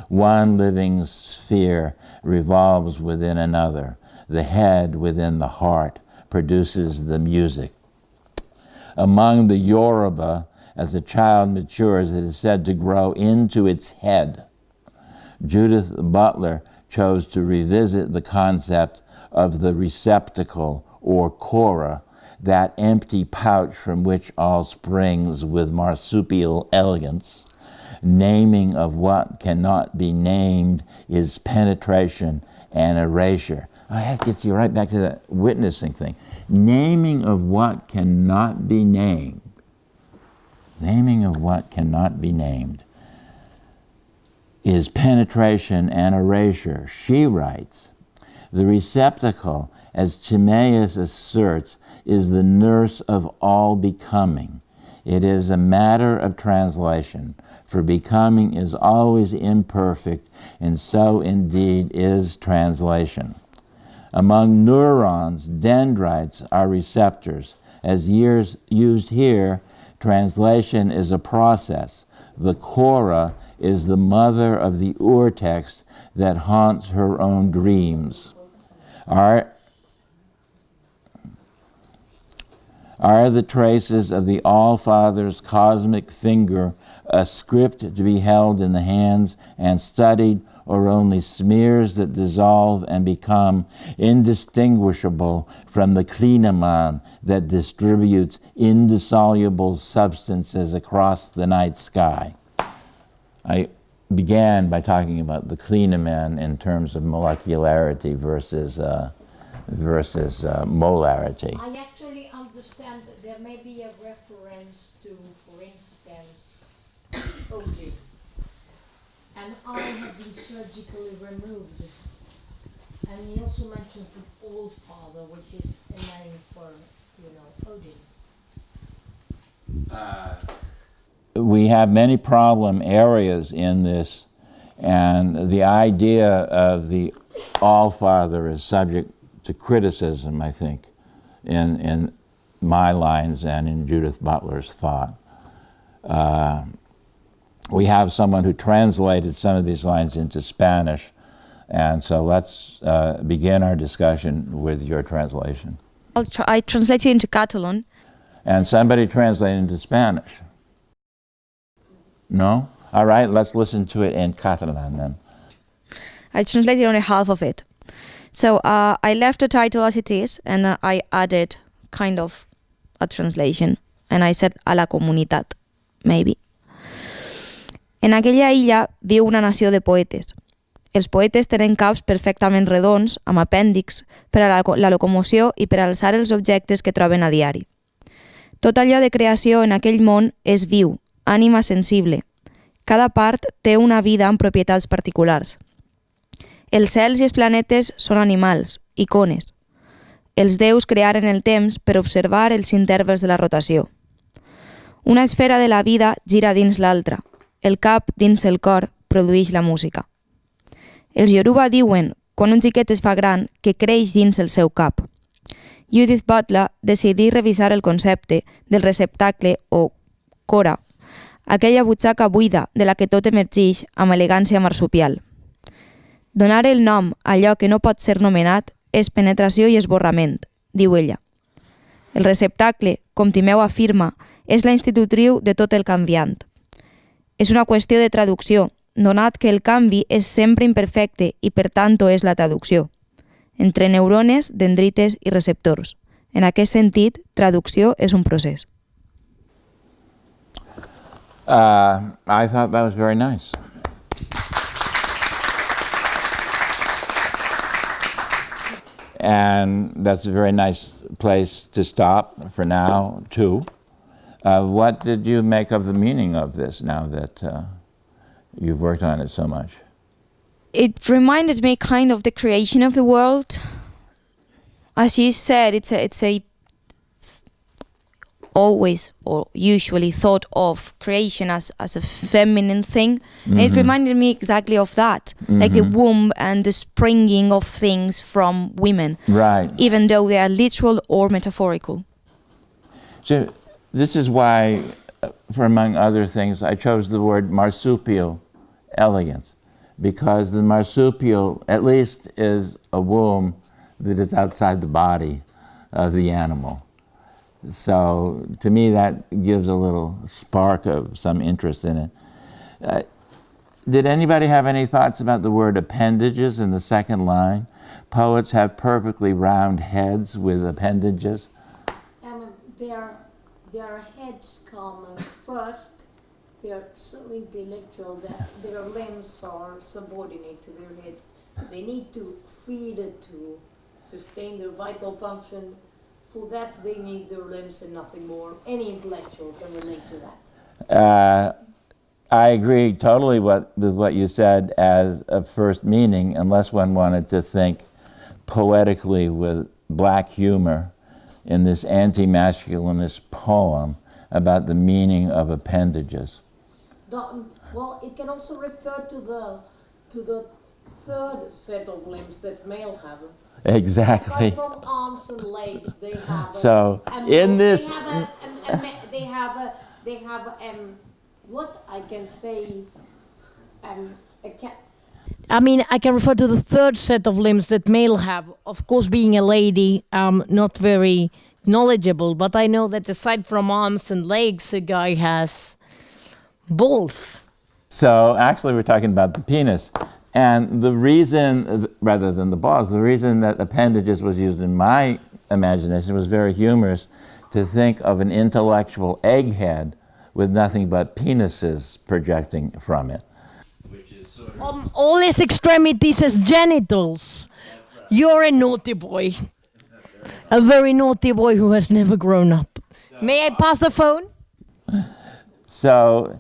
One living sphere revolves within another. The head within the heart produces the music. Among the Yoruba, as a child matures, it is said to grow into its head. Judith Butler chose to revisit the concept of the receptacle, or cora, that empty pouch from which all springs, with marsupial elegance. Naming of what cannot be named is penetration and erasure. That gets you right back to that witnessing thing. Naming of what cannot be named. Naming of what cannot be named is penetration and erasure. She writes, the receptacle, as Timaeus asserts, is the nurse of all becoming. It is a matter of translation, for becoming is always imperfect, and so indeed is translation. Among neurons, dendrites are receptors. As used here, translation is a process. The cora is the mother of the urtext that haunts her own dreams. Are the traces of the All-Father's cosmic finger a script to be held in the hands and studied, or only smears that dissolve and become indistinguishable from the klineman that distributes indissoluble substances across the night sky? I began by talking about the klineman in terms of molecularity versus molarity. I actually understand that there may be a reference to, for instance, Odin. And I have been surgically removed. And he also mentions the Old Father, which is a name for, Odin. We have many problem areas in this, and the idea of the All-Father is subject to criticism, I think, in my lines and in Judith Butler's thought. We have someone who translated some of these lines into Spanish, and so let's begin our discussion with your translation. I translated into Catalan. And somebody translated into Spanish? No? All right, let's listen to it in Catalan then. I translated only half of it. So I left the title as it is, and I added kind of a translation. And I said, a la comunitat, maybe. En aquella illa viu una nació de poetes. Els poetes tenen caps perfectament redons, amb apèndix, per a la locomoció i per a alçar els objectes que troben a diari. Tot allò de creació en aquell món és viu, ànima sensible. Cada part té una vida amb propietats particulars. Els cels i els planetes són animals, icones. Els déus crearen el temps per observar els intervals de la rotació. Una esfera de la vida gira dins l'altra. El cap dins el cor produeix la música. Els Yoruba diuen, quan un xiquet es fa gran, que creix dins el seu cap. Judith Butler decidí revisar el concepte del receptacle o cora, aquella butxaca buida de la que tot emergeix amb elegància marsupial. Donar el nom a allò que no pot ser nomenat és penetració i esborrament, diu ella. El receptacle, com Timeu afirma, és la institutriu de tot el canviant. És una qüestió de traducció, donat que el canvi és sempre imperfecte i per tant és la traducció, entre neurones, dendrites i receptors. En aquest sentit, traducció és un procés. I thought that was very nice. And that's a very nice place to stop for now, too. What did you make of the meaning of this now that you've worked on it so much? It reminded me kind of the creation of the world. As you said, it's a always or usually thought of creation as a feminine thing. Mm-hmm. It reminded me exactly of that, like the womb and the springing of things from women, right? Even though they are literal or metaphorical. So this is why, for among other things, I chose the word marsupial elegance, because the marsupial, at least, is a womb that is outside the body of the animal. So to me that gives a little spark of some interest in it. Did anybody have any thoughts about the word appendages in the second line? Poets have perfectly round heads with appendages. Their heads come first. They are so intellectual that their limbs are subordinate to their heads. So they need to feed it to sustain their vital function. For that, they need their limbs and nothing more. Any intellectual can relate to that. I agree totally with what you said as a first meaning, unless one wanted to think poetically with black humor in this anti-masculinist poem about the meaning of appendages. Well, it can also refer to the third set of limbs that male have. Exactly. Aside from arms and legs, they have. So in this, they have what I can say, I mean, I can refer to the third set of limbs that male have. Of course, being a lady, not very knowledgeable, but I know that aside from arms and legs, a guy has balls. So actually we're talking about the penis. And the reason, rather than the balls, the reason that appendages was used in my imagination was very humorous, to think of an intellectual egghead with nothing but penises projecting from it. Which is sort of All his extremities as genitals. Right. You're a naughty boy. A very naughty boy who has never grown up. So, may I pass the phone? So,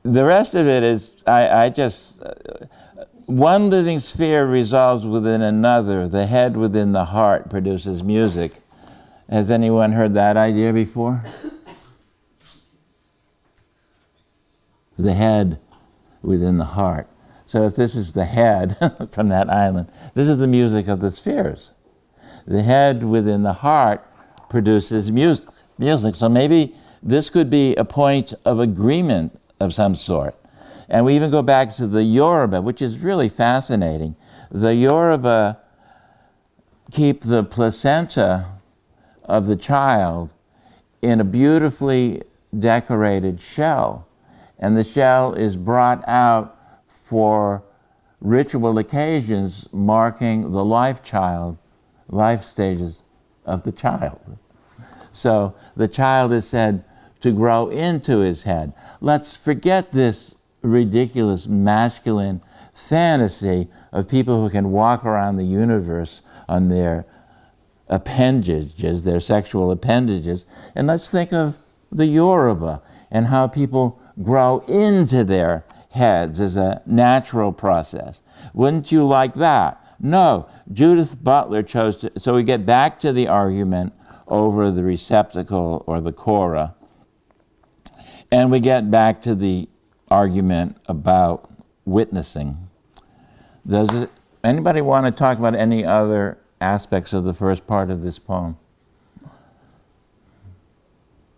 the rest of it is, I just, one living sphere resolves within another. The head within the heart produces music. Has anyone heard that idea before? The head within the heart. So if this is the head from that island, this is the music of the spheres. The head within the heart produces music. So maybe this could be a point of agreement of some sort. And we even go back to the Yoruba, which is really fascinating. The Yoruba keep the placenta of the child in a beautifully decorated shell. And the shell is brought out for ritual occasions marking the life stages of the child. So the child is said to grow into his head. Let's forget this ridiculous masculine fantasy of people who can walk around the universe on their appendages, their sexual appendages, and let's think of the Yoruba and how people grow into their heads as a natural process. Wouldn't you like that? No, Judith Butler chose to, so we get back to the argument over the receptacle or the chora, and we get back to the argument about witnessing. Does anybody want to talk about any other aspects of the first part of this poem?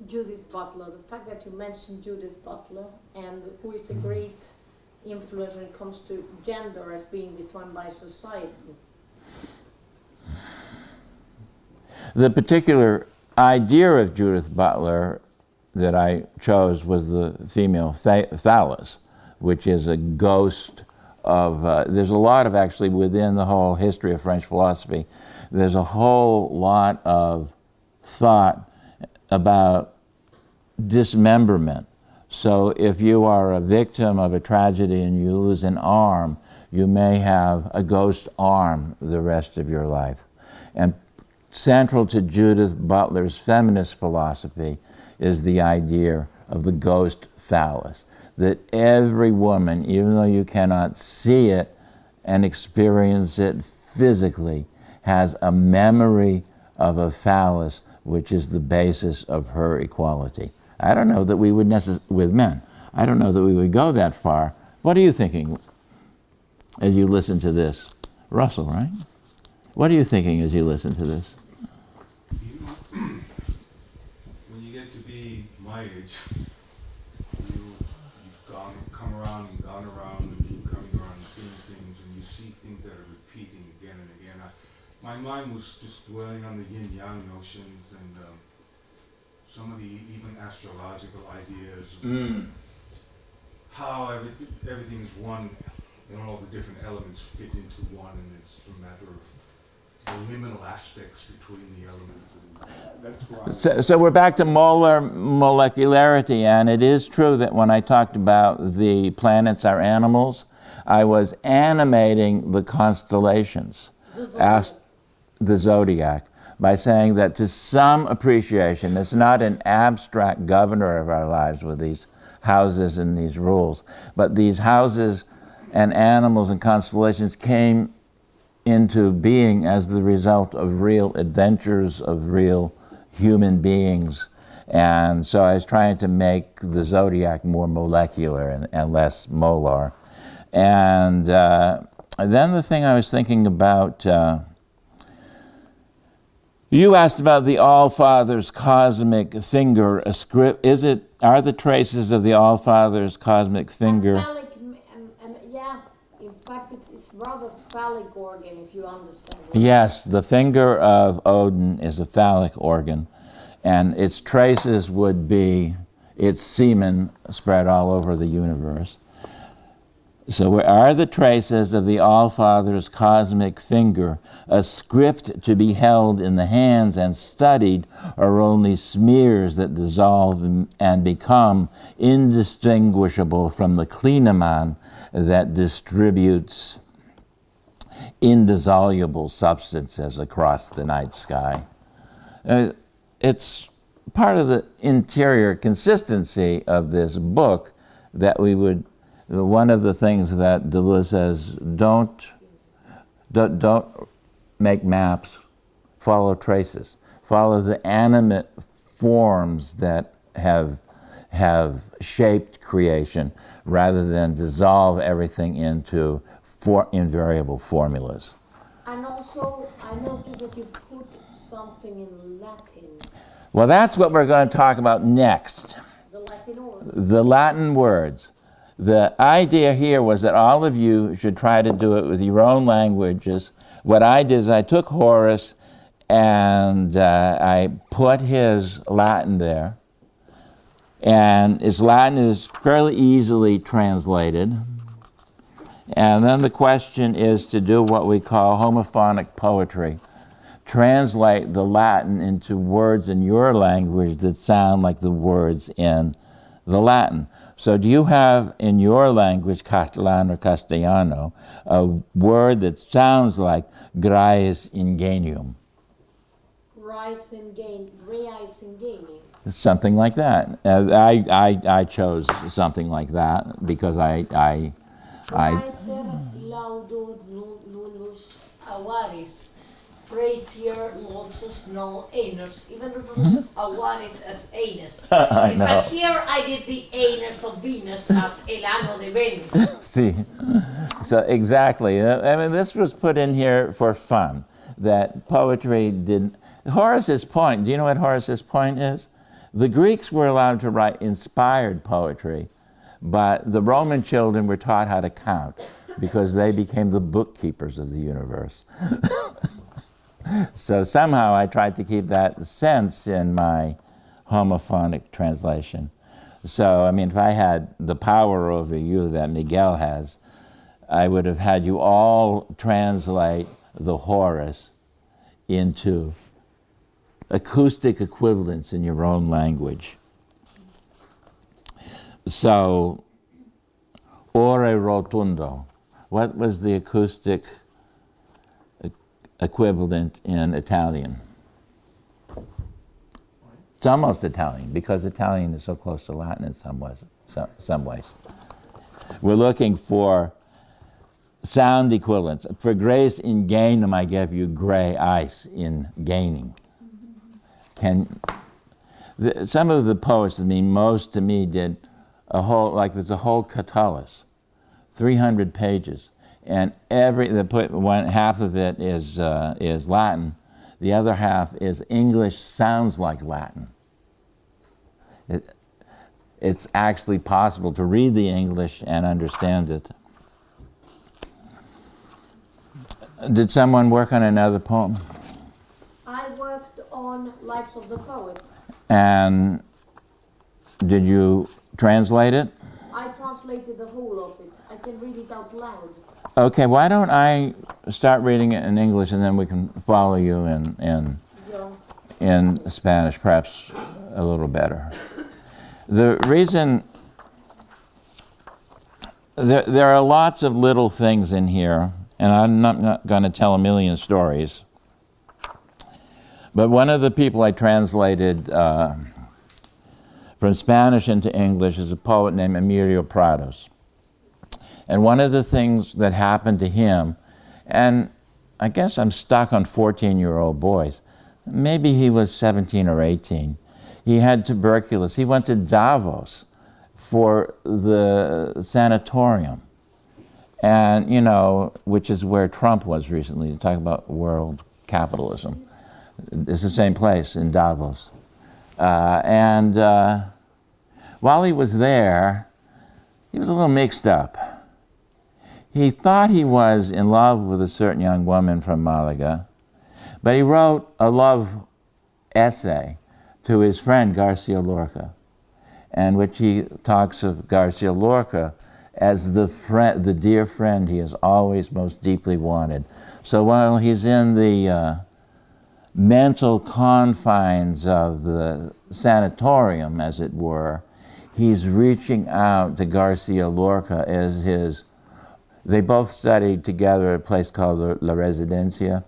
Judith Butler, the fact that you mentioned Judith Butler, and who is a great influence when it comes to gender as being defined by society. The particular idea of Judith Butler that I chose was the female phallus, which is a ghost of, there's a lot of actually within the whole history of French philosophy, there's a whole lot of thought about dismemberment. So if you are a victim of a tragedy and you lose an arm, you may have a ghost arm the rest of your life. And central to Judith Butler's feminist philosophy is the idea of the ghost phallus, that every woman, even though you cannot see it and experience it physically, has a memory of a phallus which is the basis of her equality. I don't know that we would with men, I don't know that we would go that far. What are you thinking as you listen to this? Russell, right? What are you thinking as you listen to this? When you get to be my age, you've come around and gone around and keep coming around and seeing things, and you see things that are repeating again and again. my mind was just dwelling on the yin-yang notions and some of the even astrological ideas of how everything is one and all the different elements fit into one, and it's a matter of the liminal aspects between the elements. And that's why. So we're back to molar molecularity, and it is true that when I talked about the planets are animals, I was animating the constellations, the zodiac, by saying that to some appreciation, it's not an abstract governor of our lives with these houses and these rules, but these houses and animals and constellations came into being as the result of real adventures of real human beings. And so I was trying to make the zodiac more molecular and less molar. And then the thing I was thinking about, you asked about the All-Father's cosmic finger, a script. Are the traces of the All-Father's cosmic finger? Phallic, yeah, in fact, it's rather phallic organ, if you understand. Yes, the finger of Odin is a phallic organ, and its traces would be its semen spread all over the universe. So where are the traces of the All-Father's cosmic finger, a script to be held in the hands and studied, or only smears that dissolve and become indistinguishable from the klinaman that distributes indissoluble substances across the night sky? It's part of the interior consistency of this book that we would. One of the things that Deleuze says, don't make maps, follow traces. Follow the animate forms that have shaped creation rather than dissolve everything into invariable formulas. And also, I noticed that you put something in Latin. Well, that's what we're going to talk about next. The Latin words. The Latin words. The idea here was that all of you should try to do it with your own languages. What I did is I took Horace and I put his Latin there. And his Latin is fairly easily translated. And then the question is to do what we call homophonic poetry. Translate the Latin into words in your language that sound like the words in the Latin. So do you have in your language, Catalan or Castellano, a word that sounds like graius ingenium? Reis ingenium. Something like that. I chose something like that because I Laudor nullus avaris. Praetier lodsus null anus. Even reproduce avaris as anus. I In know. fact, here I did the anus of Venus as el ano de Venus. See, so exactly. I mean, this was put in here for fun. That poetry did. Horace's point. Do you know what Horace's point is? The Greeks were allowed to write inspired poetry, but the Roman children were taught how to count because they became the bookkeepers of the universe. So somehow I tried to keep that sense in my homophonic translation. So, I mean, if I had the power over you that Miguel has, I would have had you all translate the Horace into acoustic equivalents in your own language. So, ore rotundo. What was the acoustic equivalent in Italian? It's almost Italian because Italian is so close to Latin in some ways. We're looking for sound equivalents. For grace in gainum, I gave you gray ice in gaining. Some of the poets that mean most to me did there's a whole Catullus, 300 pages. And half of it is Latin, the other half is English sounds like Latin. It's actually possible to read the English and understand it. Did someone work on another poem? I worked on Lives of the Poets. And did you translate it? I translated the whole of it. I can read it out loud. Okay, why don't I start reading it in English and then we can follow you in Spanish, perhaps a little better. The reason, there are lots of little things in here, and I'm not going to tell a million stories, but one of the people I translated from Spanish into English is a poet named Emilio Prados. And one of the things that happened to him, and I guess I'm stuck on 14-year-old boys, maybe he was 17 or 18, he had tuberculosis. He went to Davos for the sanatorium, and you know, which is where Trump was recently, to talk about world capitalism. It's the same place in Davos. While he was there, he was a little mixed up. He thought he was in love with a certain young woman from Malaga, but he wrote a love essay to his friend Garcia Lorca, in which he talks of Garcia Lorca as the dear friend he has always most deeply wanted. So while he's in the mental confines of the sanatorium, as it were, he's reaching out to Garcia Lorca as his. They both studied together at a place called La Residencia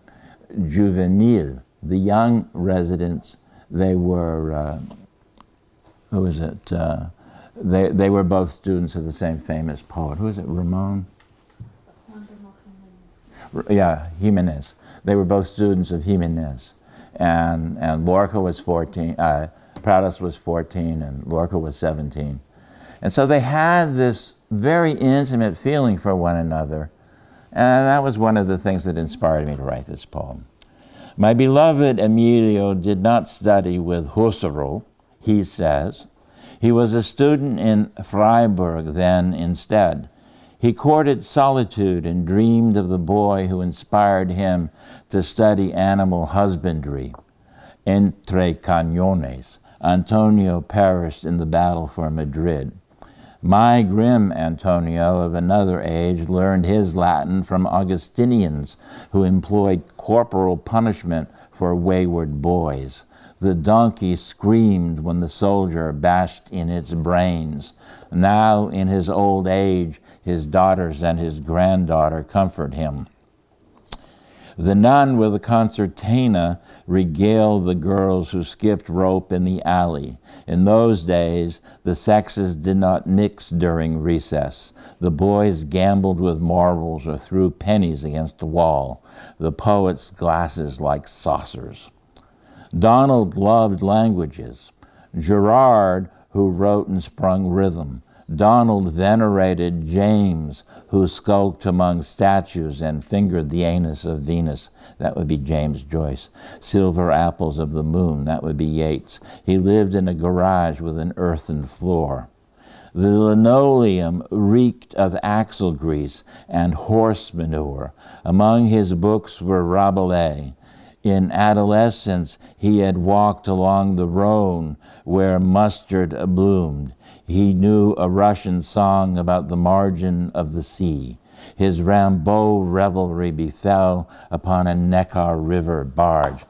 Juvenil. The young residents, they were, who is it? They were both students of the same famous poet. Who is it, Ramon? Yeah, Jimenez. They were both students of Jimenez. And Lorca was 14, Prados was 14, and Lorca was 17. And so they had this very intimate feeling for one another, and that was one of the things that inspired me to write this poem. My beloved Emilio did not study with Husserl, he says. He was a student in Freiburg then instead. He courted solitude and dreamed of the boy who inspired him to study animal husbandry. Entre cañones, Antonio perished in the battle for Madrid. My grim Antonio of another age learned his Latin from Augustinians who employed corporal punishment for wayward boys. The donkey screamed when the soldier bashed in its brains. Now in his old age, his daughters and his granddaughter comfort him. The nun with a concertina regaled the girls who skipped rope in the alley. In those days, the sexes did not mix during recess. The boys gambled with marbles or threw pennies against the wall. The poets' glasses like saucers. Donald loved languages. Gerard, who wrote and sprung rhythm. Donald venerated James, who skulked among statues and fingered the anus of Venus. That would be James Joyce. Silver apples of the moon. That would be Yeats. He lived in a garage with an earthen floor. The linoleum reeked of axle grease and horse manure. Among his books were Rabelais. In adolescence, he had walked along the Rhone where mustard bloomed. He knew a Russian song about the margin of the sea. His Rimbaud revelry befell upon a Neckar River barge.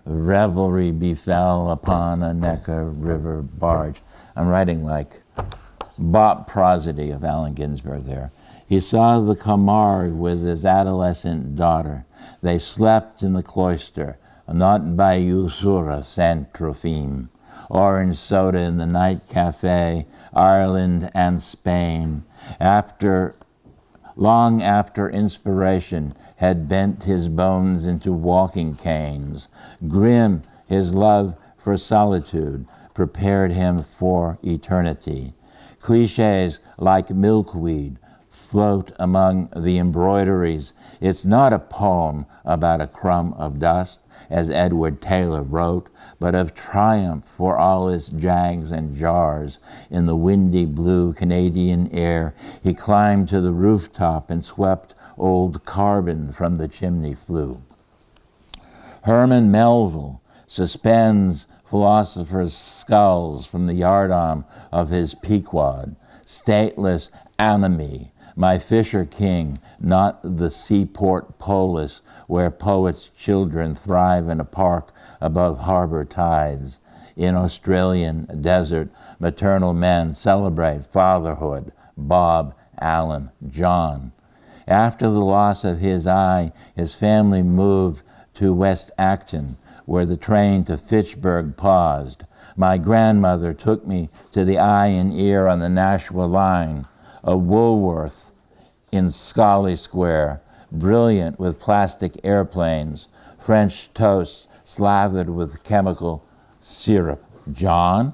Revelry befell upon a Neckar River barge. I'm writing like Bob Prosody of Allen Ginsberg there. He saw the Camargue with his adolescent daughter. They slept in the cloister, not by Usura Saint Trophime. Orange soda in the night cafe, Ireland and Spain. Long after inspiration had bent his bones into walking canes, grim his love for solitude prepared him for eternity. Clichés like milkweed float among the embroideries. It's not a poem about a crumb of dust. as Edward Taylor wrote, but of triumph for all his jags and jars. In the windy blue Canadian air, he climbed to the rooftop and swept old carbon from the chimney flue. Herman Melville suspends philosophers' skulls from the yardarm of his Pequod. Stateless Anime, my fisher king, not the seaport polis where poets' children thrive in a park above harbor tides. In Australian desert, maternal men celebrate fatherhood. Bob, Alan, John. After the loss of his eye, his family moved to West Acton, where the train to Fitchburg paused. My grandmother took me to the Eye and Ear on the Nashua line, a Woolworth in Scollay Square, brilliant with plastic airplanes, French toast slathered with chemical syrup. John?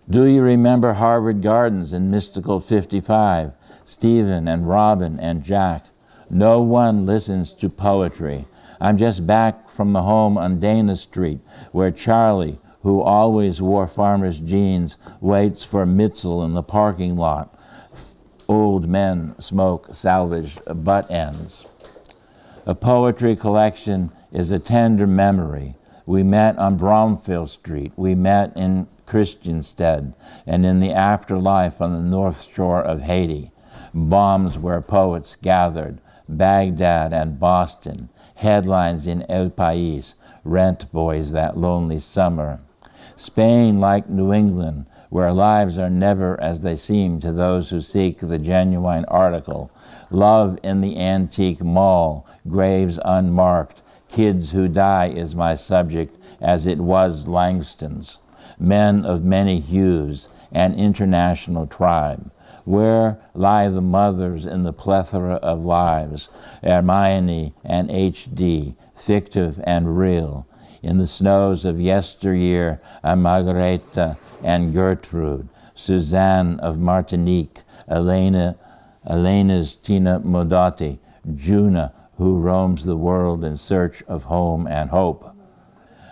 Do you remember Harvard Gardens in Mystical 55? Stephen and Robin and Jack. No one listens to poetry. I'm just back from the home on Dana Street, where Charlie, who always wore farmer's jeans, waits for Mitzel in the parking lot. Old men smoke salvaged butt ends. A poetry collection is a tender memory. We met on Bromfield Street. We met in Christiansted and in the afterlife on the north shore of Haiti. Bombs where poets gathered, Baghdad and Boston, headlines in El País, rent boys that lonely summer. Spain like New England, where lives are never as they seem to those who seek the genuine article. Love in the antique mall, graves unmarked, kids who die is my subject as it was Langston's. Men of many hues, an international tribe. Where lie the mothers in the plethora of lives, Hermione and H.D., fictive and real, in the snows of yesteryear, a Margareta and Gertrude, Suzanne of Martinique, Elena's Tina Modotti, Juna, who roams the world in search of home and hope.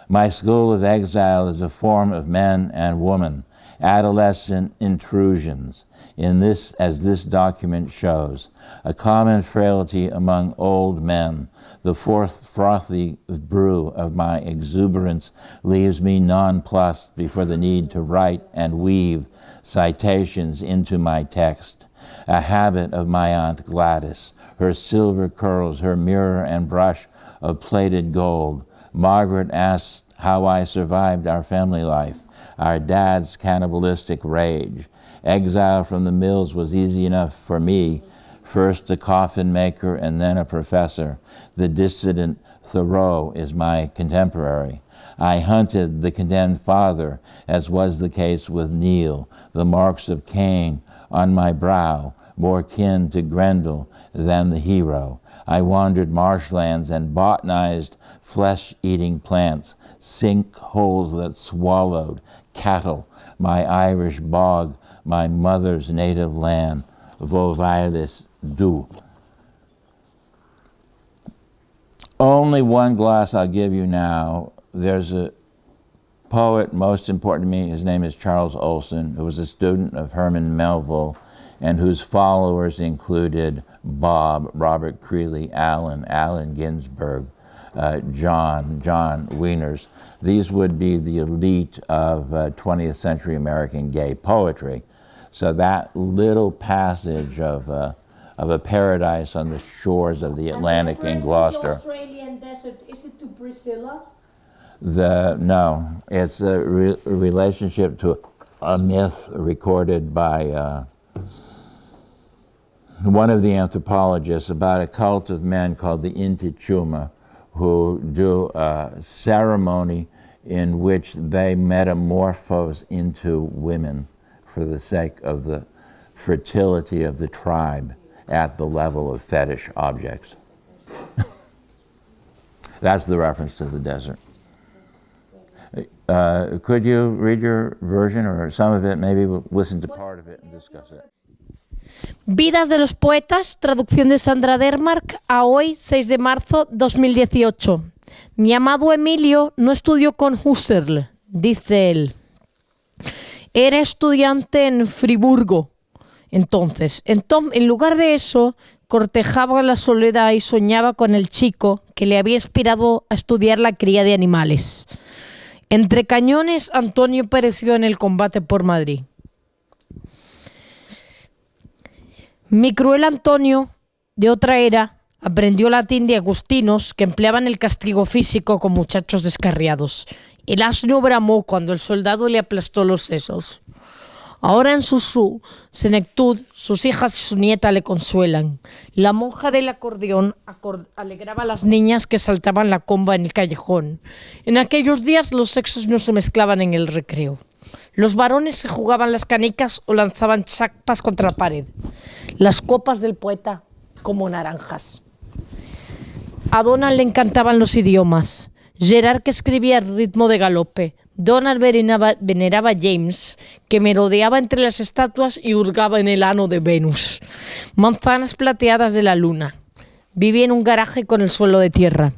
My school of exile is a form of men and woman, adolescent intrusions. In this, as this document shows, a common frailty among old men, the fourth frothy brew of my exuberance leaves me nonplussed before the need to write and weave citations into my text. A habit of my Aunt Gladys, her silver curls, her mirror and brush of plated gold. Margaret asked how I survived our family life, our dad's cannibalistic rage. Exile from the mills was easy enough for me, first a coffin maker and then a professor. The dissident Thoreau is my contemporary. I hunted the condemned father, as was the case with Neil, the marks of Cain on my brow, more kin to Grendel than the hero. I wandered marshlands and botanized flesh-eating plants, sinkholes that swallowed cattle, my Irish bog, my mother's native land, Vovilis du. Only one glass I'll give you now. There's a poet most important to me. His name is Charles Olson, who was a student of Herman Melville and whose followers included Bob, Robert Creeley, Allen Ginsberg, John Wieners. These would be the elite of 20th century American gay poetry. So that little passage of a paradise on the shores of the Atlantic in Gloucester. The Australian desert, is it to Priscilla? No, it's a relationship to a myth recorded by one of the anthropologists about a cult of men called the Inti Chuma, who do a ceremony in which they metamorphose into women for the sake of the fertility of the tribe at the level of fetish objects. That's the reference to the desert. Could you read your version or some of it? Maybe we'll listen to part of it and discuss it. Vidas de los poetas, traducción de Sandra Dermark, a hoy, 6 de marzo 2018. Mi amado Emilio no estudió con Husserl, dice él. Era estudiante en Friburgo. Entonces, en lugar de eso, cortejaba la soledad y soñaba con el chico que le había inspirado a estudiar la cría de animales. Entre cañones, Antonio pereció en el combate por Madrid. Mi cruel Antonio, de otra era, aprendió latín de agustinos que empleaban el castigo físico con muchachos descarriados. El asno bramó cuando el soldado le aplastó los sesos. Ahora en su senectud, sus hijas y su nieta le consuelan. La monja del acordeón alegraba a las niñas que saltaban la comba en el callejón. En aquellos días los sexos no se mezclaban en el recreo. Los varones se jugaban las canicas o lanzaban chapas contra la pared. Las copas del poeta como naranjas. A Donald le encantaban los idiomas. Gerard, que escribía al ritmo de galope. Donald veneraba a James, que merodeaba entre las estatuas y hurgaba en el ano de Venus. Manzanas plateadas de la luna. Vivía en un garaje con el suelo de tierra.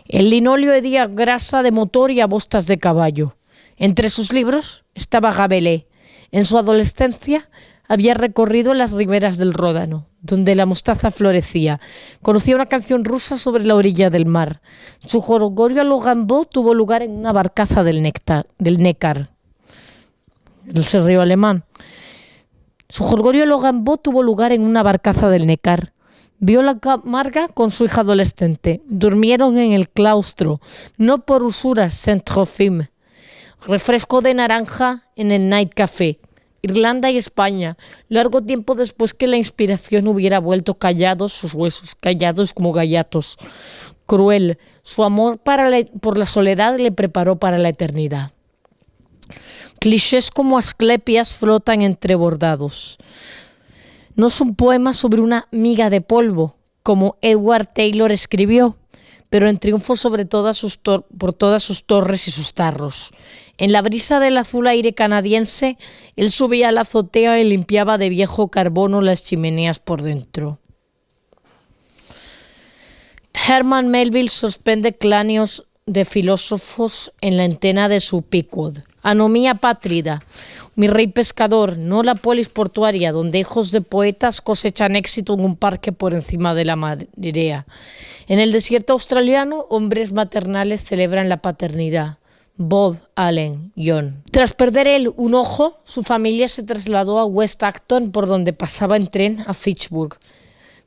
El linóleo hedía grasa de motor y abostas de caballo. Entre sus libros estaba Rabelais. En su adolescencia había recorrido las riberas del Ródano, donde la mostaza florecía. Conocía una canción rusa sobre la orilla del mar. Su jolgorio a lo Gambó tuvo lugar en una barcaza del Neckar. El río alemán. Su jolgorio a lo Gambó tuvo lugar en una barcaza del Neckar. Vio la Camarga con su hija adolescente. Durmieron en el claustro, no por usura, Saint-Trophime. Refresco de naranja en el Night Café. Irlanda y España, largo tiempo después que la inspiración hubiera vuelto callados sus huesos, callados como gaiatos. Cruel, su amor por la soledad le preparó para la eternidad. Clichés como asclepias flotan entrebordados. No es un poema sobre una miga de polvo, como Edward Taylor escribió, pero en triunfo por todas sus torres y sus tarros. En la brisa del azul aire canadiense, él subía a la azotea y limpiaba de viejo carbono las chimeneas por dentro. Herman Melville suspende cráneos de filósofos en la antena de su Pickwood. Anomía pátrida, mi rey pescador, no la polis portuaria, donde hijos de poetas cosechan éxito en un parque por encima de la marea. En el desierto australiano, hombres maternales celebran la paternidad. Bob, Allen, John. Tras perder él un ojo, su familia se trasladó a West Acton, por donde pasaba en tren a Fitchburg.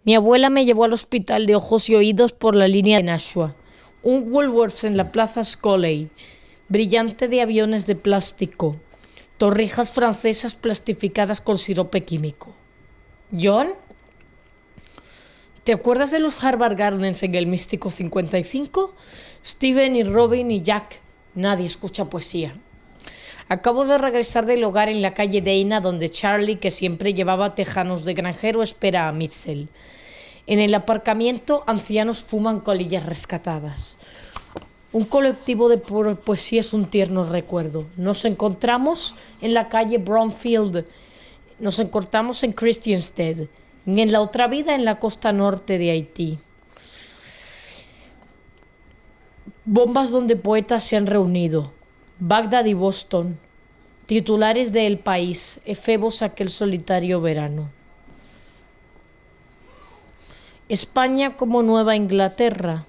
Mi abuela me llevó al hospital de ojos y oídos por la línea de Nashua. Un Woolworths en la plaza Scollay, brillante de aviones de plástico, torrijas francesas plastificadas con sirope químico. ¿John? ¿Te acuerdas de los Harvard Gardens en el místico 55? Steven y Robin y Jack. Nadie escucha poesía. Acabo de regresar del hogar en la calle Dana, donde Charlie, que siempre llevaba tejanos de granjero, espera a Mitchell. En el aparcamiento, ancianos fuman colillas rescatadas. Un colectivo de poesía es un tierno recuerdo. Nos encontramos en la calle Bromfield. Nos encontramos en Christiansted. En la otra vida, en la costa norte de Haití. Bombas donde poetas se han reunido. Bagdad y Boston. Titulares de El País. Efebos aquel solitario verano. España como Nueva Inglaterra,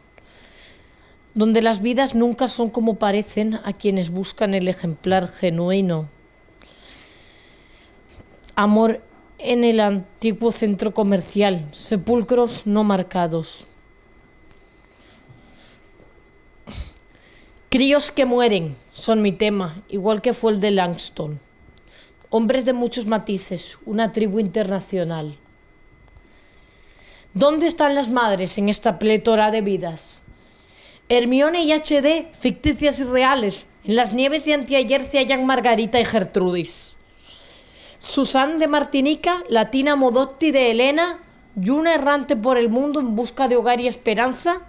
donde las vidas nunca son como parecen a quienes buscan el ejemplar genuino. Amor en el antiguo centro comercial. Sepulcros no marcados. Críos que mueren son mi tema, igual que fue el de Langston. Hombres de muchos matices, una tribu internacional. ¿Dónde están las madres en esta plétora de vidas? Hermione y HD, ficticias y reales. En las nieves de anteayer se hallan Margarita y Gertrudis. Susan de Martinica, Latina Modotti de Helena, y una errante por el mundo en busca de hogar y esperanza.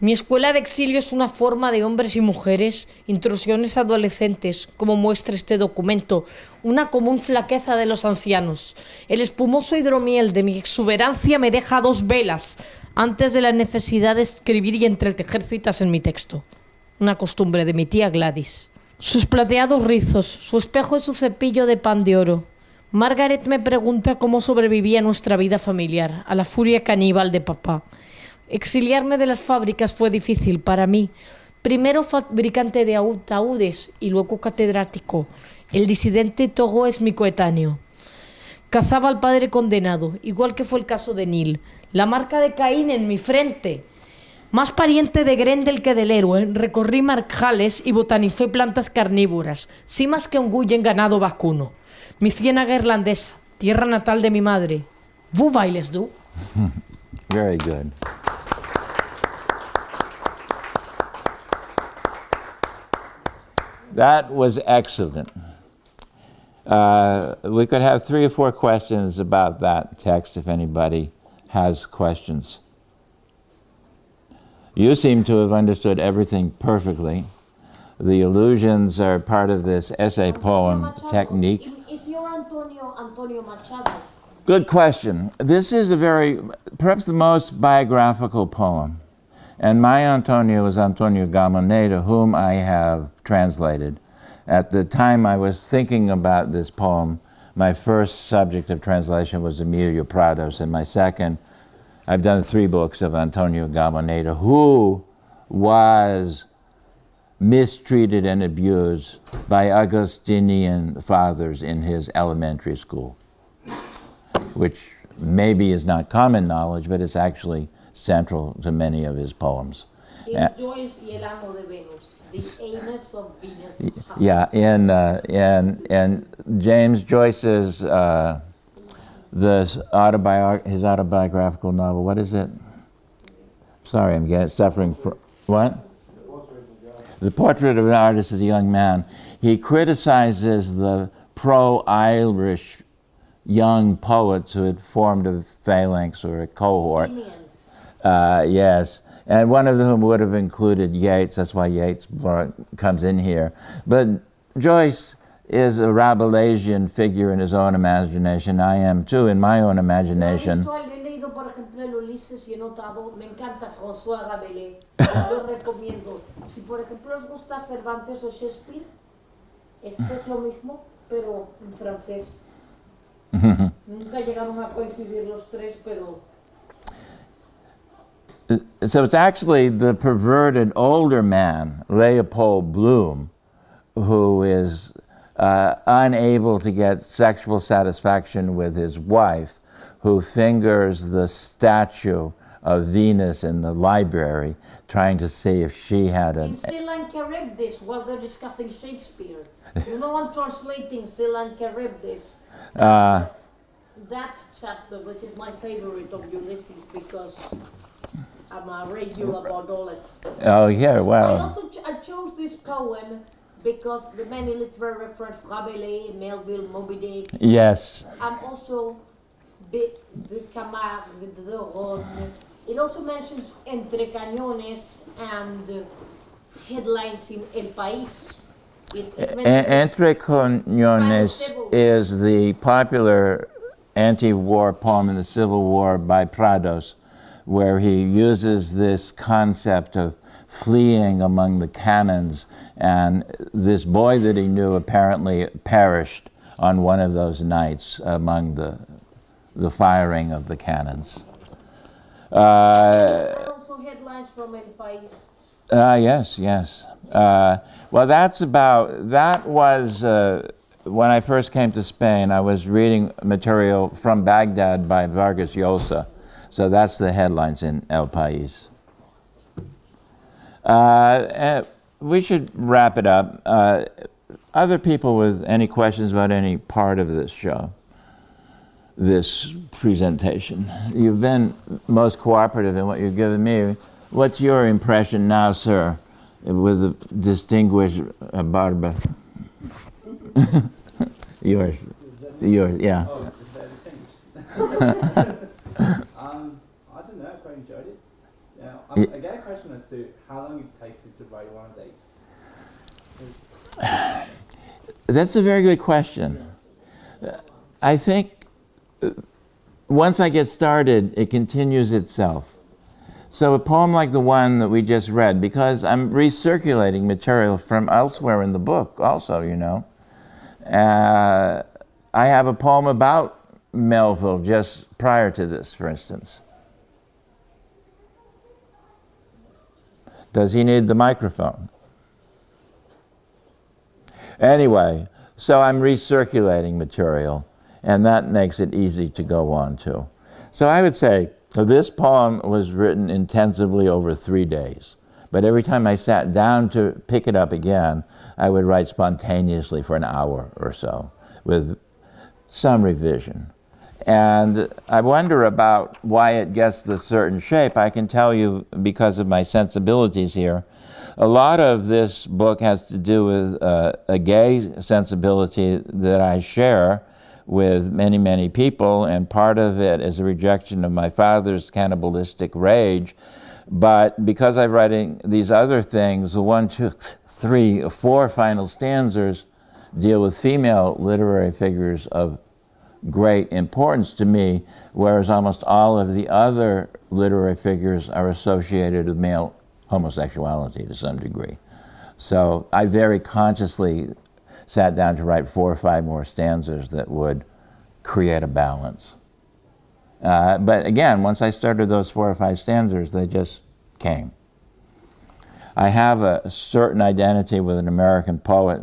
Mi escuela de exilio es una forma de hombres y mujeres, intrusiones adolescentes, como muestra este documento, una común flaqueza de los ancianos. El espumoso hidromiel de mi exuberancia me deja a 2 velas antes de la necesidad de escribir y entretejer citas en mi texto. Una costumbre de mi tía Gladys. Sus plateados rizos, su espejo y su cepillo de pan de oro. Margaret me pregunta cómo sobrevivía nuestra vida familiar, a la furia caníbal de papá. Exiliarme de las fábricas fue difícil para mí. Primero fabricante de ataúdes y luego catedrático. El disidente Togo es mi coetáneo. Cazaba al padre condenado, igual que fue el caso de Neil. La marca de Caín en mi frente. Más pariente de Grendel que del héroe, recorrí marjales y botanicé plantas carnívoras, sí más que ungüyen ganado vacuno. Mi ciénaga irlandesa, tierra natal de mi madre. ¿Vous bailes du? Very good. That was excellent. We could have 3 or 4 questions about that text if anybody has questions. You seem to have understood everything perfectly. The allusions are part of this essay poem technique. Is your Antonio Machado? Good question. This is perhaps the most biographical poem. And my Antonio is Antonio Gamoneda, whom I have translated. At the time I was thinking about this poem, my first subject of translation was Emilio Prados, and my second, I've done 3 books of Antonio Gamoneda, who was mistreated and abused by Augustinian fathers in his elementary school, which maybe is not common knowledge, but it's actually central to many of his poems. In Joyce y el amo de Venus, the anus of Venus. Yeah, in James Joyce's his autobiographical novel, what is it? Sorry, I'm suffering from, what? The Portrait of an Artist as a Young Man. He criticizes the pro-Irish young poets who had formed a phalanx or a cohort. Yes, and one of whom would have included Yeats. That's why Yeats comes in here. But Joyce is a Rabelaisian figure in his own imagination. I am too, in my own imagination. He leído, por ejemplo, el Ulises y he notado, me encanta François Rabelais. Lo recomiendo. Si, por ejemplo, os gusta Cervantes o Shakespeare, es lo mismo, pero en francés. Nunca llegaron a coincidir los 3, pero... So it's actually the perverted older man, Leopold Bloom, who is unable to get sexual satisfaction with his wife, who fingers the statue of Venus in the library, trying to see if she had an... In Scylla and Charybdis, while they're discussing Shakespeare. You know, I'm translating Scylla and Charybdis. That chapter, which is my favorite of Ulysses, because I'm a regular about all it. Oh, yeah, well... I chose this poem because the many literary references, Rabelais, Melville, Moby Dick. Yes. I'm also the Camargue, the Rhône. It also mentions Entre Cañones and headlines in El País. Entre Cañones is the popular anti-war poem in the Civil War by Prados, where he uses this concept of fleeing among the cannons, and this boy that he knew apparently perished on one of those nights among the firing of the cannons. Also headlines from El País. Yes. Well, that was when I first came to Spain. I was reading material from Baghdad by Vargas Llosa. So that's the headlines in El País. We should wrap it up. Other people with any questions about any part of this show, this presentation? You've been most cooperative in what you've given me. What's your impression now, sir, with the distinguished Barba? Yours, yeah. I don't know, I quite enjoyed it. I get a question as to how long it takes you to write one of these? That's a very good question. I think once I get started, it continues itself. So a poem like the one that we just read, because I'm recirculating material from elsewhere in the book also, you know. I have a poem about Melville just prior to this, for instance. Does he need the microphone? Anyway, so I'm recirculating material, and that makes it easy to go on to. So I would say this poem was written intensively over 3 days. But every time I sat down to pick it up again, I would write spontaneously for an hour or so with some revision. And I wonder about why it gets this certain shape. I can tell you, because of my sensibilities here, a lot of this book has to do with a gay sensibility that I share with many, many people, and part of it is a rejection of my father's cannibalistic rage. But because I'm writing these other things, the 1, 2, 3, 4 final stanzas deal with female literary figures of great importance to me, whereas almost all of the other literary figures are associated with male homosexuality to some degree. So I very consciously sat down to write 4 or 5 more stanzas that would create a balance. But again, once I started those 4 or 5 stanzas, they just came. I have a certain identity with an American poet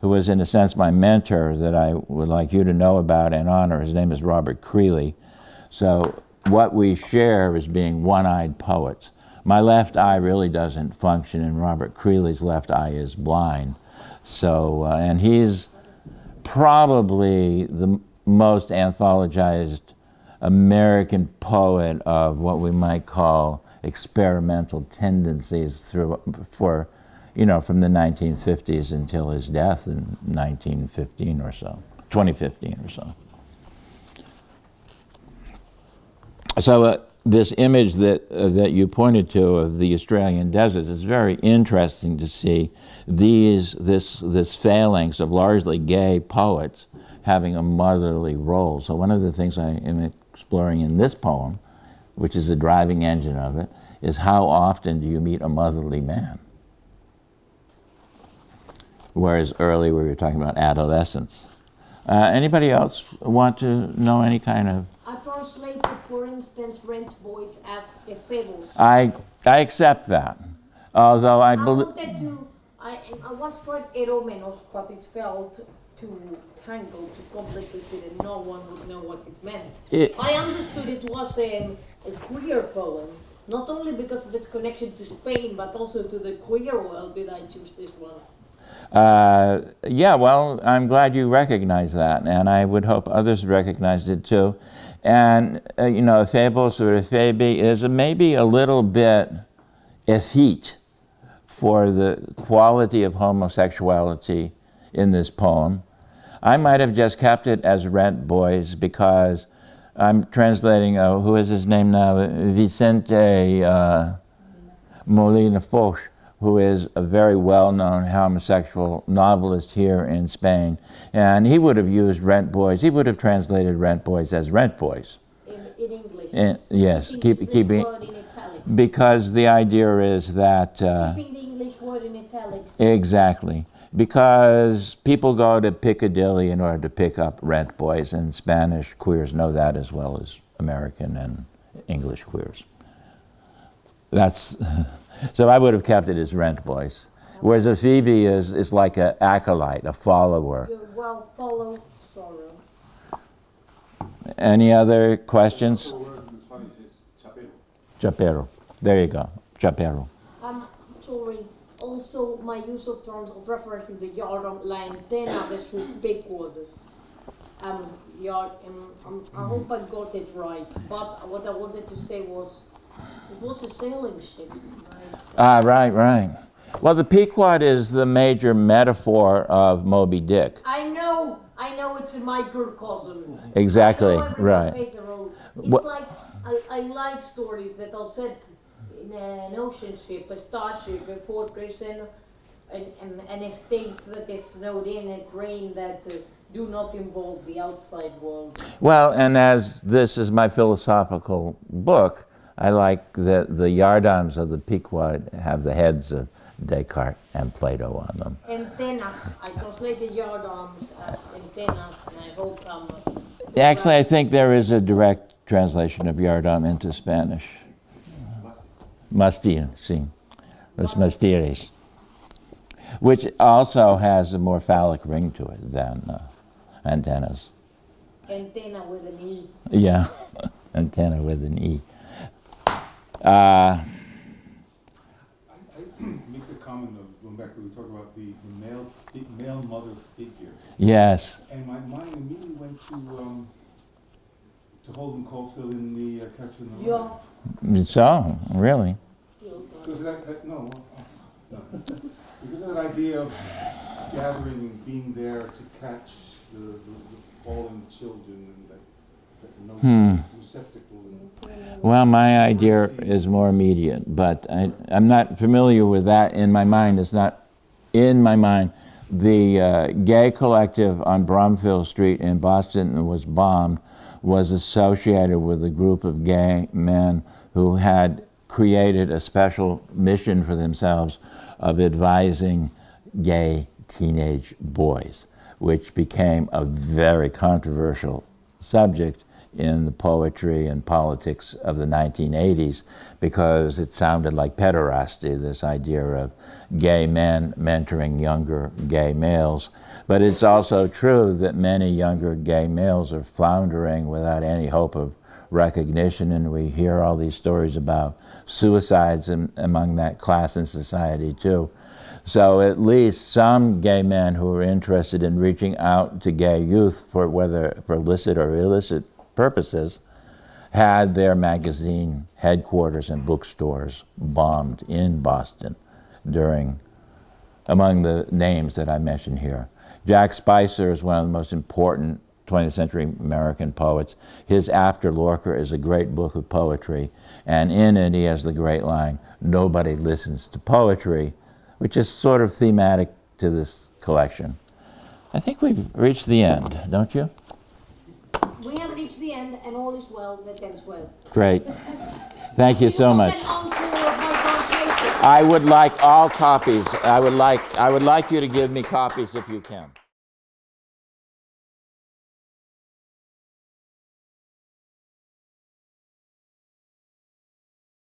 who was in a sense my mentor that I would like you to know about and honor. His name is Robert Creeley. So what we share is being one-eyed poets. My left eye really doesn't function, and Robert Creeley's left eye is blind. So, and he's probably the most anthologized American poet of what we might call experimental tendencies from the 1950s until his death in 1915 or so, 2015 or so. So this image that you pointed to of the Australian deserts is very interesting to see this phalanx of largely gay poets having a motherly role. So one of the things I am exploring in this poem, which is the driving engine of it, is how often do you meet a motherly man? Whereas earlier we were talking about adolescence. Anybody else want to know any kind of... I translated, for instance, rent boys as efebos. I accept that. Although I believe... I once tried eromenos, but it felt too tangled, too complicated, and no one would know what it meant. I understood it was a queer poem, not only because of its connection to Spain, but also to the queer world did I choose this one. Yeah, well, I'm glad you recognize that, and I would hope others recognized it too. And, ephebos or ephebi is maybe a little bit effete for the quality of homosexuality in this poem. I might have just kept it as rent boys because I'm translating, who is his name now? Vicente Molina Foch, who is a very well-known homosexual novelist here in Spain. And he would have used rent boys. He would have translated rent boys as rent boys. In English? Yes. Keeping word in italics. Because the idea is that... keeping the English word in italics. Exactly. Because people go to Piccadilly in order to pick up rent boys, and Spanish queers know that as well as American and English queers. That's... So I would have kept it as rent boys. Whereas a Phoebe is like an acolyte, a follower. Well, follow sorrow. Any other questions? Chapero. There you go. Chapero. Sorry. Also, my use of terms of referencing the yard on la antena de su pequod. I hope I got it right. But what I wanted to say was, it was a sailing ship, right? Right. Well, the Pequod is the major metaphor of Moby Dick. I know it's a microcosm. Exactly, I know right. Plays a role. It's like, I like stories that are set in an ocean ship, a starship, a fortress, and an estate that is snowed in, a train that do not involve the outside world. Well, and as this is my philosophical book, I like that the yardams of the Pequod have the heads of Descartes and Plato on them. Antennas. I translated yardams as antennas, and I hope Actually, I think there is a direct translation of yardam into Spanish. Mastir, sí. Los mastires. Which also has a more phallic ring to it than antennas. Antenna with an E. Yeah, antenna with an E. I make the comment of going back when we talk about the male mother figure. Yes. And my mind immediately went to Holden Caulfield in the Catcher in the Rye. Yeah. So, really? Because no. Because of that idea of gathering and being there to catch the fallen children and that notion of receptacle. Well, my idea is more immediate, but I'm not familiar with that. In my mind, it's not in my mind. The gay collective on Bromfield Street in Boston was bombed, was associated with a group of gay men who had created a special mission for themselves of advising gay teenage boys, which became a very controversial subject in the poetry and politics of the 1980s because it sounded like pederasty, this idea of gay men mentoring younger gay males. But it's also true that many younger gay males are floundering without any hope of recognition, and we hear all these stories about suicides among that class in society too. So at least some gay men who are interested in reaching out to gay youth for whether for illicit or illicit purposes had their magazine headquarters and bookstores bombed in Boston among the names that I mentioned here. Jack Spicer is one of the most important 20th century American poets. His After Lorca is a great book of poetry, and in it he has the great line, "Nobody listens to poetry," which is sort of thematic to this collection. I think we've reached the end, don't you? We have reached the end, and all is well that ends well. Great. Thank you so much. I would like all copies. I would like you to give me copies if you can.